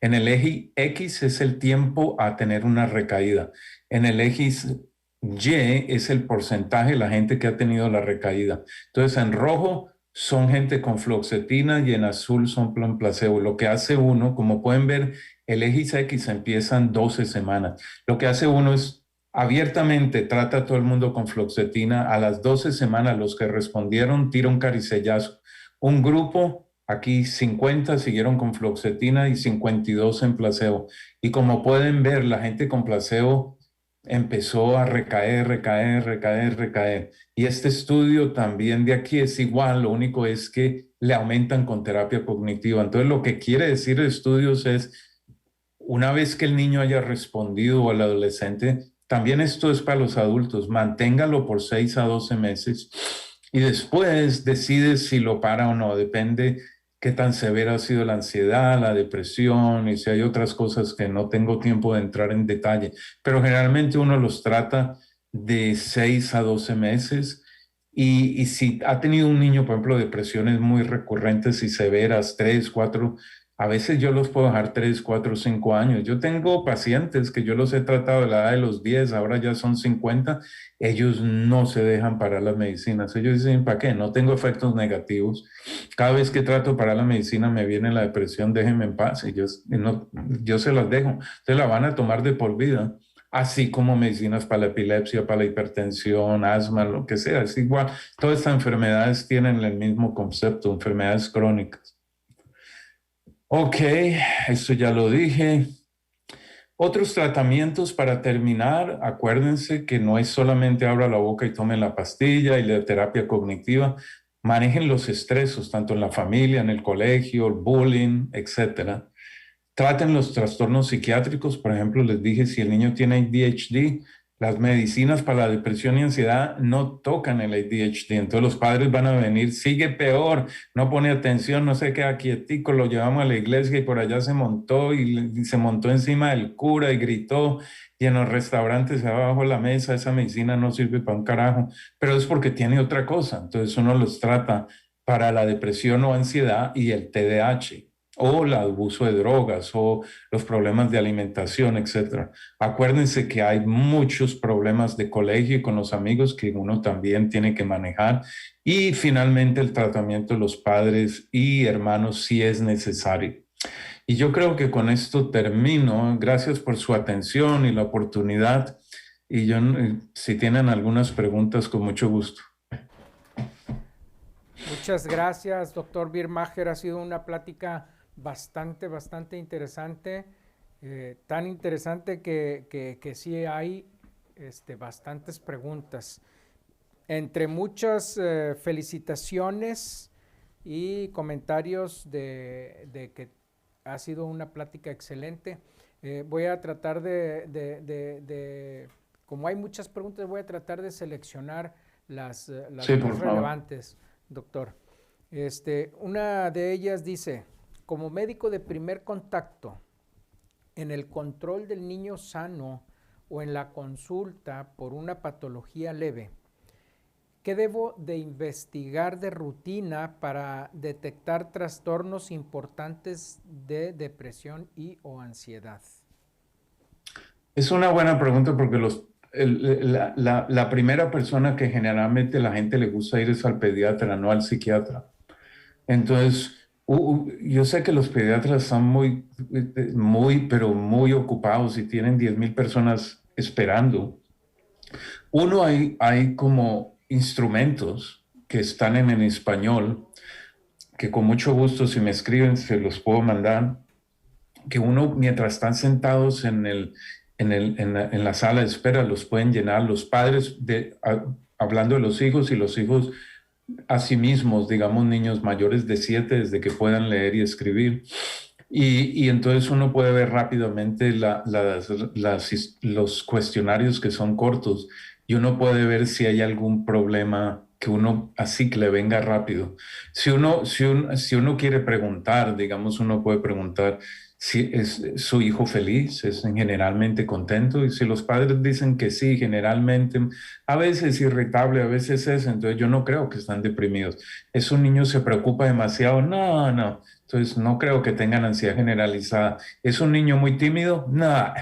En el eje X es el tiempo a tener una recaída. En el eje Y es el porcentaje de la gente que ha tenido la recaída. Entonces, en rojo son gente con fluoxetina y en azul son plan placebo. Lo que hace uno, como pueden ver, el eje X empiezan 12 semanas. Lo que hace uno es abiertamente trata a todo el mundo con fluoxetina. A las 12 semanas, los que respondieron, tira un caricellazo. Un grupo, aquí 50 siguieron con fluoxetina y 52 en placebo. Y como pueden ver, la gente con placebo empezó a recaer, recaer, recaer, recaer. Y este estudio también de aquí es igual, lo único es que le aumentan con terapia cognitiva. Entonces, lo que quiere decir estudios es, una vez que el niño haya respondido o el adolescente, también esto es para los adultos, manténgalo por 6 a 12 meses y después decide si lo para o no, depende qué tan severa ha sido la ansiedad, la depresión y si hay otras cosas que no tengo tiempo de entrar en detalle, pero generalmente uno los trata de 6 a 12 meses. Y si ha tenido un niño, por ejemplo, depresiones muy recurrentes y severas, 3, 4, a veces yo los puedo dejar 3, 4, 5 años. Yo tengo pacientes que yo los he tratado de la edad de los 10, ahora ya son 50. Ellos no se dejan parar las medicinas. Ellos dicen, ¿para qué? No tengo efectos negativos. Cada vez que trato de parar la medicina me viene la depresión, déjenme en paz. Y yo se las dejo. Entonces la van a tomar de por vida. Así como medicinas para la epilepsia, para la hipertensión, asma, lo que sea. Es igual. Todas estas enfermedades tienen el mismo concepto, enfermedades crónicas. Ok, esto ya lo dije. Otros tratamientos para terminar, acuérdense que no es solamente abra la boca y tomen la pastilla y la terapia cognitiva, manejen los estresos tanto en la familia, en el colegio, el bullying, etcétera. Traten los trastornos psiquiátricos, por ejemplo, les dije, si el niño tiene ADHD, las medicinas para la depresión y ansiedad no tocan el ADHD, entonces los padres van a venir, sigue peor, no pone atención, no se queda quietico, lo llevamos a la iglesia y por allá se montó y se montó encima del cura y gritó, y en los restaurantes se va bajo la mesa, esa medicina no sirve para un carajo, pero es porque tiene otra cosa, entonces uno los trata para la depresión o ansiedad y el TDAH o el abuso de drogas o los problemas de alimentación, etcétera. Acuérdense que hay muchos problemas de colegio y con los amigos que uno también tiene que manejar. Y finalmente el tratamiento de los padres y hermanos si es necesario. Y yo creo que con esto termino. Gracias por su atención y la oportunidad. Y yo, si tienen algunas preguntas, con mucho gusto. Muchas gracias, doctor Birmacher. Ha sido una plática bastante interesante. Tan interesante que sí hay bastantes preguntas. Entre muchas felicitaciones y comentarios de que ha sido una plática excelente. Voy a tratar como hay muchas preguntas, voy a tratar de seleccionar las Sí, más por favor. relevantes, doctor. Una de ellas dice, como médico de primer contacto, en el control del niño sano o en la consulta por una patología leve, ¿qué debo de investigar de rutina para detectar trastornos importantes de depresión y o ansiedad? Es una buena pregunta porque la primera persona que generalmente la gente le gusta ir es al pediatra, no al psiquiatra. Entonces, yo sé que los pediatras están pero muy ocupados y tienen 10,000 personas esperando. Uno, hay como instrumentos que están en español, que con mucho gusto, si me escriben, se los puedo mandar, que uno, mientras están sentados en la sala de espera, los pueden llenar los padres, hablando de los hijos, y los hijos a sí mismos, digamos niños mayores de 7, desde que puedan leer y escribir. Y entonces uno puede ver rápidamente los cuestionarios que son cortos, y uno puede ver si hay algún problema que uno así que le venga rápido. Si uno quiere preguntar, digamos, uno puede preguntar si es su hijo feliz, es generalmente contento, y si los padres dicen que sí, generalmente, a veces irritable, a veces es, entonces yo no creo que están deprimidos. ¿Es un niño se preocupa demasiado? No, no. Entonces, no creo que tengan ansiedad generalizada. ¿Es un niño muy tímido? No.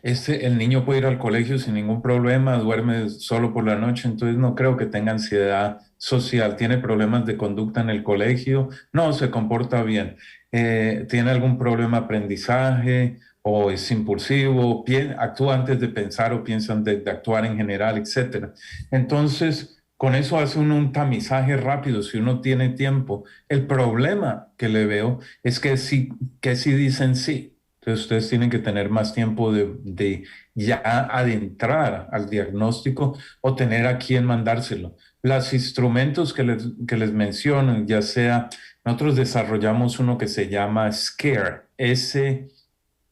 El niño puede ir al colegio sin ningún problema, duerme solo por la noche, entonces no creo que tenga ansiedad social. ¿Tiene problemas de conducta en el colegio? No, se comporta bien. ¿Tiene algún problema de aprendizaje o es impulsivo? ¿Actúa antes de pensar o piensa antes de actuar en general, etcétera? Entonces, con eso hace uno un tamizaje rápido si uno tiene tiempo. El problema que le veo es que sí dicen sí. Entonces ustedes tienen que tener más tiempo de ya adentrar al diagnóstico o tener a quien mandárselo. Los instrumentos que les menciono, ya sea, nosotros desarrollamos uno que se llama SCARE,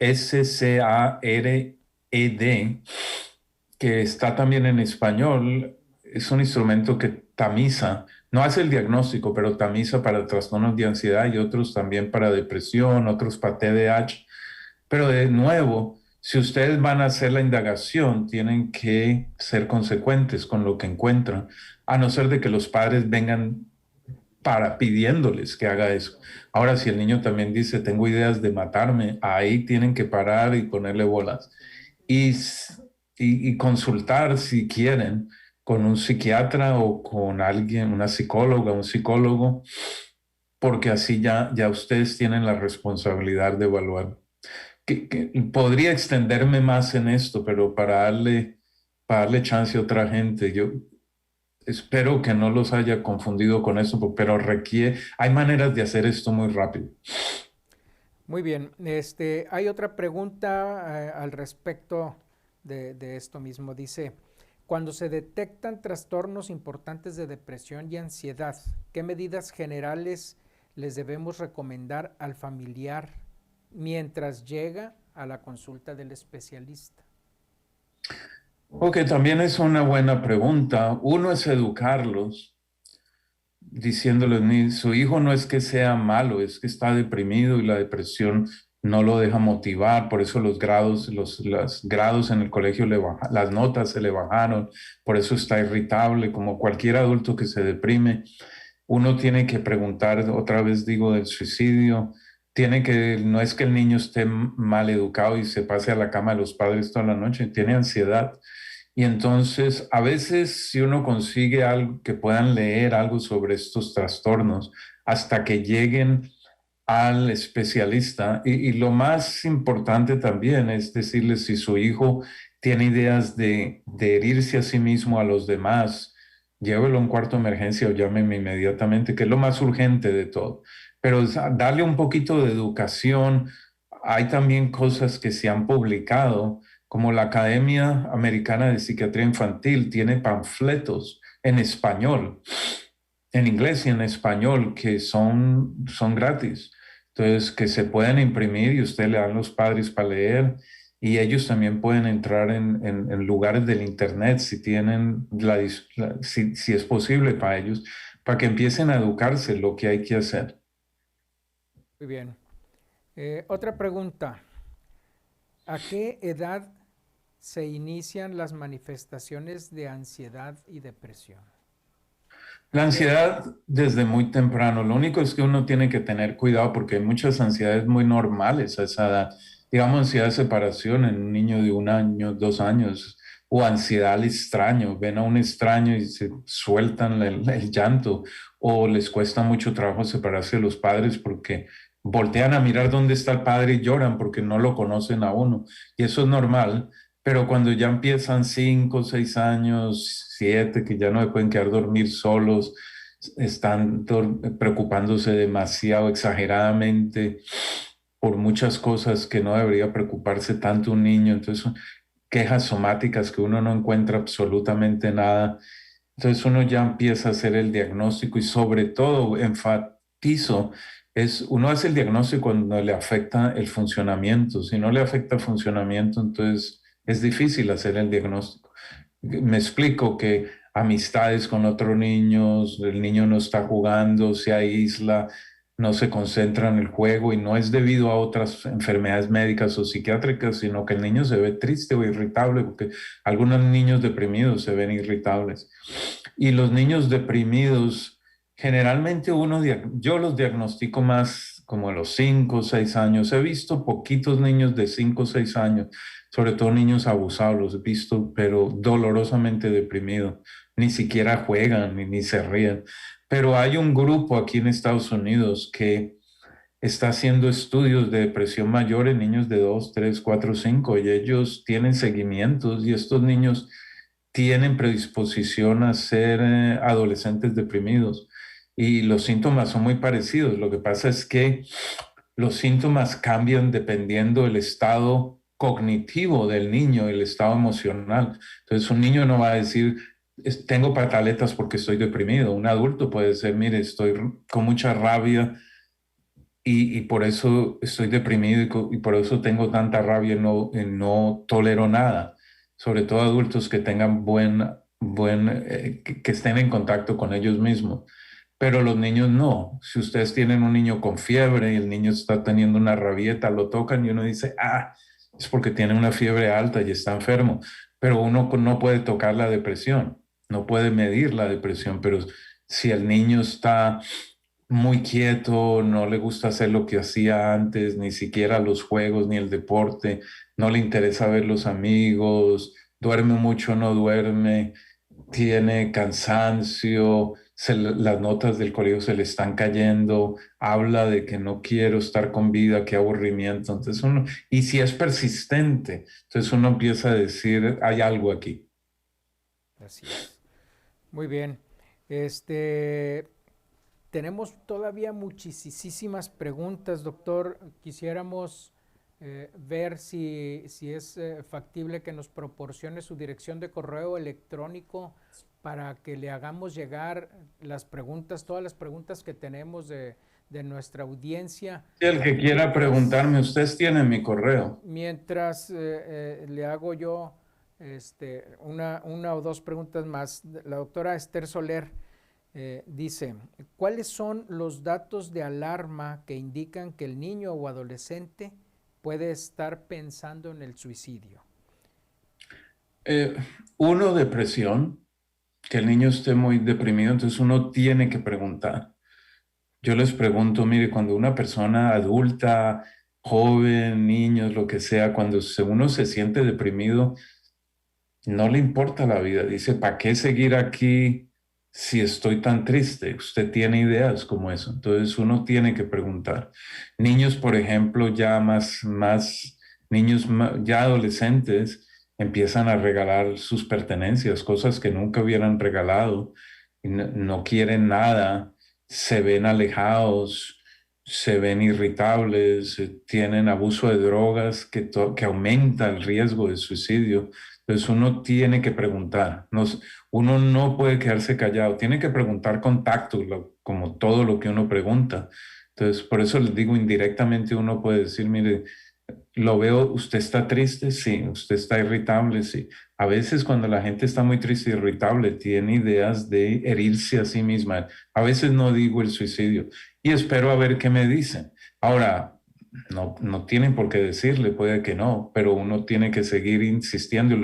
SCARED, que está también en español. Es un instrumento que tamiza, no hace el diagnóstico, pero tamiza para trastornos de ansiedad y otros también para depresión, otros para TDAH. Pero de nuevo, si ustedes van a hacer la indagación, tienen que ser consecuentes con lo que encuentran, a no ser de que los padres vengan pidiéndoles que haga eso. Ahora, si el niño también dice, tengo ideas de matarme, ahí tienen que parar y ponerle bolas. Y, y consultar, si quieren, con un psiquiatra o con alguien, una psicóloga, un psicólogo, porque así ya ustedes tienen la responsabilidad de evaluar. Podría extenderme más en esto, pero para darle chance a otra gente. Yo espero que no los haya confundido con eso, pero hay maneras de hacer esto muy rápido. Muy bien, hay otra pregunta al respecto de esto mismo. Dice, cuando se detectan trastornos importantes de depresión y ansiedad, ¿qué medidas generales les debemos recomendar al familiar mientras llega a la consulta del especialista? Ok, también es una buena pregunta. Uno es educarlos, diciéndoles, su hijo no es que sea malo, es que está deprimido y la depresión no lo deja motivar, por eso los grados en el colegio las notas se le bajaron, por eso está irritable, como cualquier adulto que se deprime. Uno tiene que preguntar, otra vez digo, del suicidio. No es que el niño esté mal educado y se pase a la cama de los padres toda la noche, tiene ansiedad. Y entonces, a veces, si uno consigue algo, que puedan leer algo sobre estos trastornos hasta que lleguen al especialista. Y lo más importante también es decirles, si su hijo tiene ideas de herirse a sí mismo, a los demás, llévelo a un cuarto de emergencia o llámeme inmediatamente, que es lo más urgente de todo. Pero darle un poquito de educación. Hay también cosas que se han publicado, como la Academia Americana de Psiquiatría Infantil tiene panfletos en español, en inglés y en español, que son gratis. Entonces, que se pueden imprimir y usted le dan los padres para leer, y ellos también pueden entrar en lugares del internet si tienen si es posible para ellos, para que empiecen a educarse lo que hay que hacer. Muy bien. Otra pregunta. ¿A qué edad se inician las manifestaciones de ansiedad y depresión? La ansiedad desde muy temprano. Lo único es que uno tiene que tener cuidado porque hay muchas ansiedades muy normales a esa edad. digamos, ansiedad de separación en un niño de 1 año, 2 años, o ansiedad al extraño, ven a un extraño y se sueltan el llanto, o les cuesta mucho trabajo separarse de los padres porque voltean a mirar dónde está el padre y lloran porque no lo conocen a uno. Y eso es normal, pero cuando ya empiezan 5, 6 años, 7, que ya no se pueden quedar dormir solos, están preocupándose demasiado, exageradamente, por muchas cosas que no debería preocuparse tanto un niño. Entonces, son quejas somáticas que uno no encuentra absolutamente nada. Entonces uno ya empieza a hacer el diagnóstico y sobre todo enfatizo, uno hace el diagnóstico cuando le afecta el funcionamiento. Si no le afecta el funcionamiento, entonces es difícil hacer el diagnóstico. Me explico que amistades con otros niños, el niño no está jugando, se aísla, no se concentra en el juego y no es debido a otras enfermedades médicas o psiquiátricas, sino que el niño se ve triste o irritable, porque algunos niños deprimidos se ven irritables. Y los niños deprimidos, generalmente yo los diagnostico más como a los 5 o 6 años. He visto poquitos niños de 5 o 6 años, sobre todo niños abusados, los he visto, pero dolorosamente deprimidos. Ni siquiera juegan ni se ríen. Pero hay un grupo aquí en Estados Unidos que está haciendo estudios de depresión mayor en niños de 2, 3, 4, 5 y ellos tienen seguimientos y estos niños tienen predisposición a ser adolescentes deprimidos y los síntomas son muy parecidos. Lo que pasa es que los síntomas cambian dependiendo del estado cognitivo del niño, el estado emocional. Entonces un niño no va a decir, tengo pataletas porque estoy deprimido". Un adulto puede decir, mire, estoy con mucha rabia y por eso estoy deprimido y por eso tengo tanta rabia y no tolero nada. Sobre todo adultos que tengan que estén en contacto con ellos mismos. Pero los niños no. Si ustedes tienen un niño con fiebre y el niño está teniendo una rabieta, lo tocan y uno dice, ah, es porque tiene una fiebre alta y está enfermo. Pero uno no puede tocar la depresión, no puede medir la depresión, pero si el niño está muy quieto, no le gusta hacer lo que hacía antes, ni siquiera los juegos ni el deporte, no le interesa ver los amigos, duerme mucho, no duerme, tiene cansancio, las notas del colegio se le están cayendo, habla de que no quiero estar con vida, qué aburrimiento. Entonces y si es persistente, entonces uno empieza a decir, hay algo aquí. Así es. Muy bien. Este, tenemos todavía muchísimas preguntas, doctor. Quisiéramos ver si es factible que nos proporcione su dirección de correo electrónico para que le hagamos llegar las preguntas, todas las preguntas que tenemos de nuestra audiencia. El que quiera preguntarme, ustedes tienen mi correo. Mientras le hago yo una o dos preguntas más, la doctora Esther Soler dice, ¿cuáles son los datos de alarma que indican que el niño o adolescente puede estar pensando en el suicidio? Eh, Uno, depresión, que el niño esté muy deprimido, entonces uno tiene que preguntar. Yo les pregunto, mire, cuando una persona adulta, joven, niños, lo que sea, cuando uno se siente deprimido, no le importa la vida. Dice, ¿para qué seguir aquí si estoy tan triste? Usted tiene ideas como eso. Entonces uno tiene que preguntar. Niños, por ejemplo, niños ya adolescentes empiezan a regalar sus pertenencias, cosas que nunca hubieran regalado, y no quieren nada, se ven alejados, se ven irritables, tienen abuso de drogas que aumenta el riesgo de suicidio. Entonces uno tiene que preguntar, uno no puede quedarse callado, tiene que preguntar con tacto, como todo lo que uno pregunta. Entonces por eso les digo, indirectamente uno puede decir, mire, lo veo, usted está triste, sí, usted está irritable, sí. A veces cuando la gente está muy triste y irritable, tiene ideas de herirse a sí misma. A veces no digo el suicidio y espero a ver qué me dicen. Ahora, no tienen por qué decirle, puede que no, pero uno tiene que seguir insistiendo.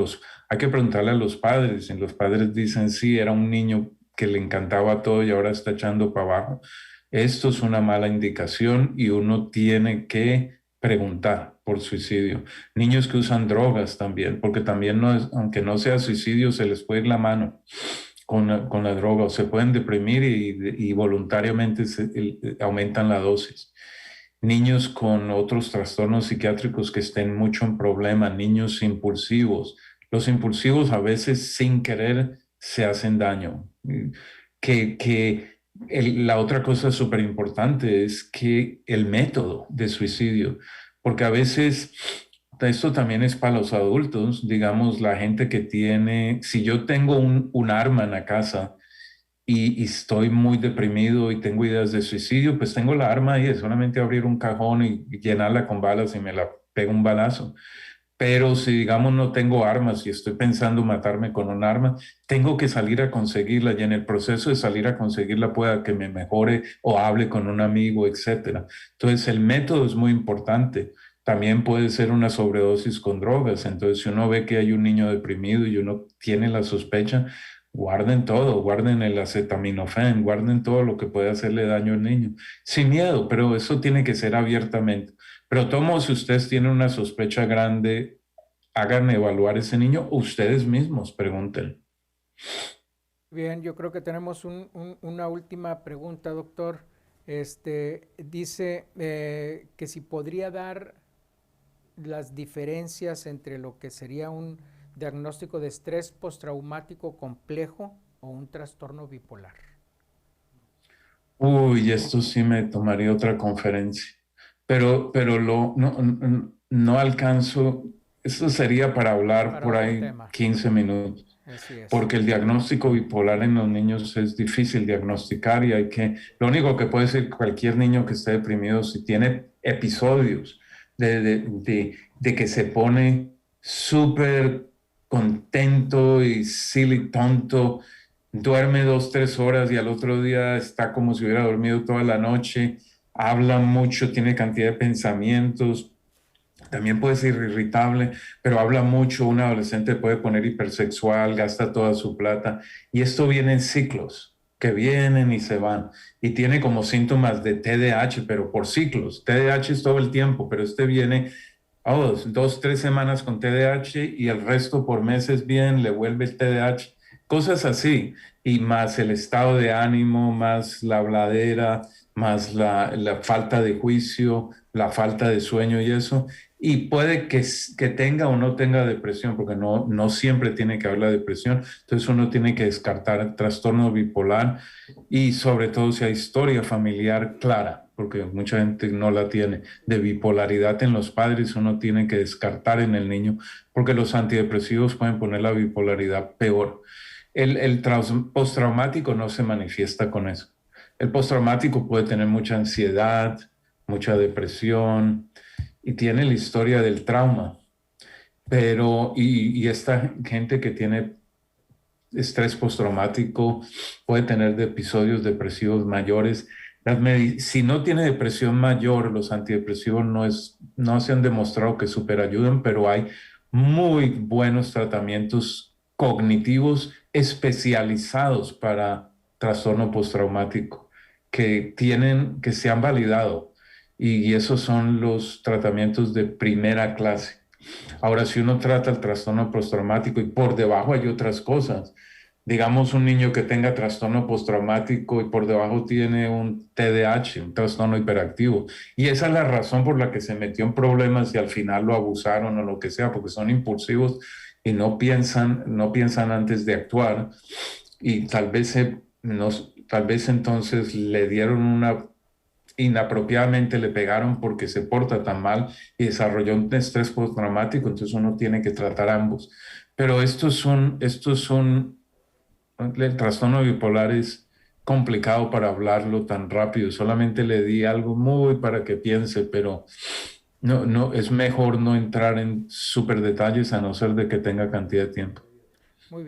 Hay que preguntarle a los padres. Y los padres dicen, sí, era un niño que le encantaba todo y ahora está echando para abajo. Esto es una mala indicación y uno tiene que preguntar por suicidio. Niños que usan drogas también, porque también no es, aunque no sea suicidio, se les puede ir la mano con la droga o se pueden deprimir y voluntariamente aumentan la dosis. Niños con otros trastornos psiquiátricos que estén mucho en problema, niños impulsivos. Los impulsivos a veces sin querer se hacen daño. La otra cosa súper importante es que el método de suicidio, porque a veces esto también es para los adultos, digamos, la gente que tiene, si yo tengo un arma en la casa, y estoy muy deprimido y tengo ideas de suicidio, pues tengo la arma ahí, es solamente abrir un cajón y llenarla con balas y me la pego un balazo. Pero si, digamos, no tengo armas y estoy pensando matarme con un arma, tengo que salir a conseguirla y en el proceso de salir a conseguirla pueda que me mejore o hable con un amigo, etcétera. Entonces, el método es muy importante. También puede ser una sobredosis con drogas. Entonces, si uno ve que hay un niño deprimido y uno tiene la sospecha, guarden todo, guarden el acetaminofén, guarden todo lo que puede hacerle daño al niño. Sin miedo, pero eso tiene que ser abiertamente. Pero tomo, si ustedes tienen una sospecha grande, hagan evaluar ese niño, ustedes mismos pregunten. Bien, yo creo que tenemos una última pregunta, doctor. Dice que si podría dar las diferencias entre lo que sería un diagnóstico de estrés postraumático complejo o un trastorno bipolar. Uy, esto sí me tomaría otra conferencia, pero no alcanzo, esto sería para hablar Para por otro ahí tema. 15 minutos, Así es. porque el diagnóstico bipolar en los niños es difícil diagnosticar y lo único que puede decir cualquier niño que esté deprimido, si tiene episodios de que se pone súper contento y silly, tonto, duerme 2, 3 horas y al otro día está como si hubiera dormido toda la noche, habla mucho, tiene cantidad de pensamientos, también puede ser irritable, pero habla mucho, un adolescente puede poner hipersexual, gasta toda su plata y esto viene en ciclos que vienen y se van y tiene como síntomas de TDAH, pero por ciclos. TDAH es todo el tiempo, pero este viene 2, 3 semanas con TDAH y el resto por meses bien, le vuelve el TDAH, cosas así, y más el estado de ánimo, más la habladera, más la falta de juicio, la falta de sueño y eso, y puede que tenga o no tenga depresión, porque no siempre tiene que haber la depresión, entonces uno tiene que descartar el trastorno bipolar y sobre todo si hay historia familiar clara, porque mucha gente no la tiene, de bipolaridad en los padres, uno tiene que descartar en el niño, porque los antidepresivos pueden poner la bipolaridad peor. El postraumático no se manifiesta con eso. El postraumático puede tener mucha ansiedad, mucha depresión y tiene la historia del trauma, pero y esta gente que tiene estrés postraumático, puede tener episodios depresivos mayores. Si no tiene depresión mayor, los antidepresivos no se han demostrado que superayudan, pero hay muy buenos tratamientos cognitivos especializados para trastorno postraumático que se han validado y esos son los tratamientos de primera clase. Ahora, si uno trata el trastorno postraumático y por debajo hay otras cosas, digamos un niño que tenga trastorno postraumático y por debajo tiene un TDAH, un trastorno hiperactivo, y esa es la razón por la que se metió en problemas y al final lo abusaron o lo que sea, porque son impulsivos y no piensan antes de actuar y tal vez entonces le dieron inapropiadamente le pegaron porque se porta tan mal y desarrolló un estrés postraumático, entonces uno tiene que tratar ambos. Pero el trastorno bipolar es complicado para hablarlo tan rápido, solamente le di algo muy para que piense, pero es mejor no entrar en súper detalles a no ser de que tenga cantidad de tiempo. Muy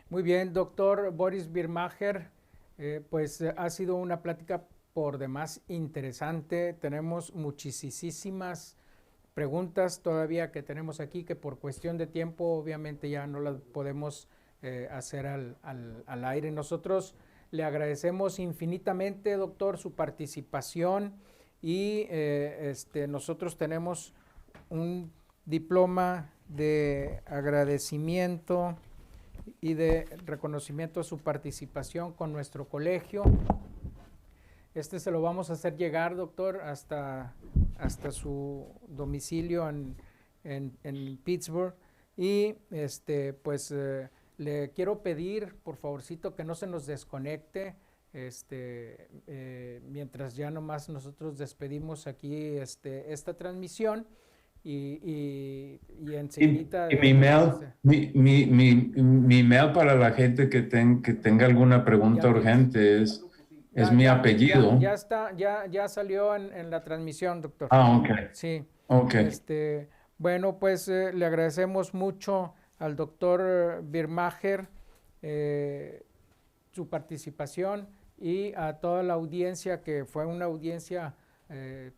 muy bien, doctor Boris Birmacher. Ha sido una plática por demás interesante. Tenemos muchísimas preguntas todavía que tenemos aquí que por cuestión de tiempo obviamente ya no las podemos hacer al aire. Nosotros le agradecemos infinitamente, doctor, su participación y nosotros tenemos un diploma de agradecimiento y de reconocimiento a su participación con nuestro colegio. Se lo vamos a hacer llegar, doctor, hasta su domicilio en Pittsburgh. Y pues le quiero pedir, por favorcito, que no se nos desconecte mientras ya nomás nosotros despedimos aquí esta transmisión. Y enseguida... Y mi email para la gente que tenga alguna pregunta urgente es mi apellido. Ya salió en la transmisión, doctor. Ah, ok. Sí. Ok. Bueno, pues le agradecemos mucho al doctor Birmacher su participación y a toda la audiencia, que fue una audiencia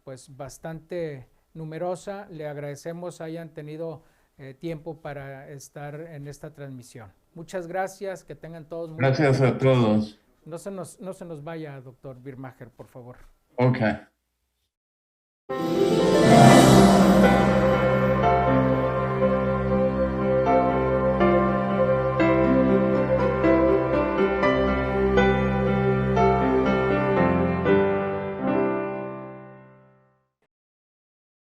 pues bastante numerosa. Le agradecemos hayan tenido tiempo para estar en esta transmisión. Muchas gracias, que tengan todos muy Gracias a todos. No se nos vaya, doctor Birmacher, por favor. Ok.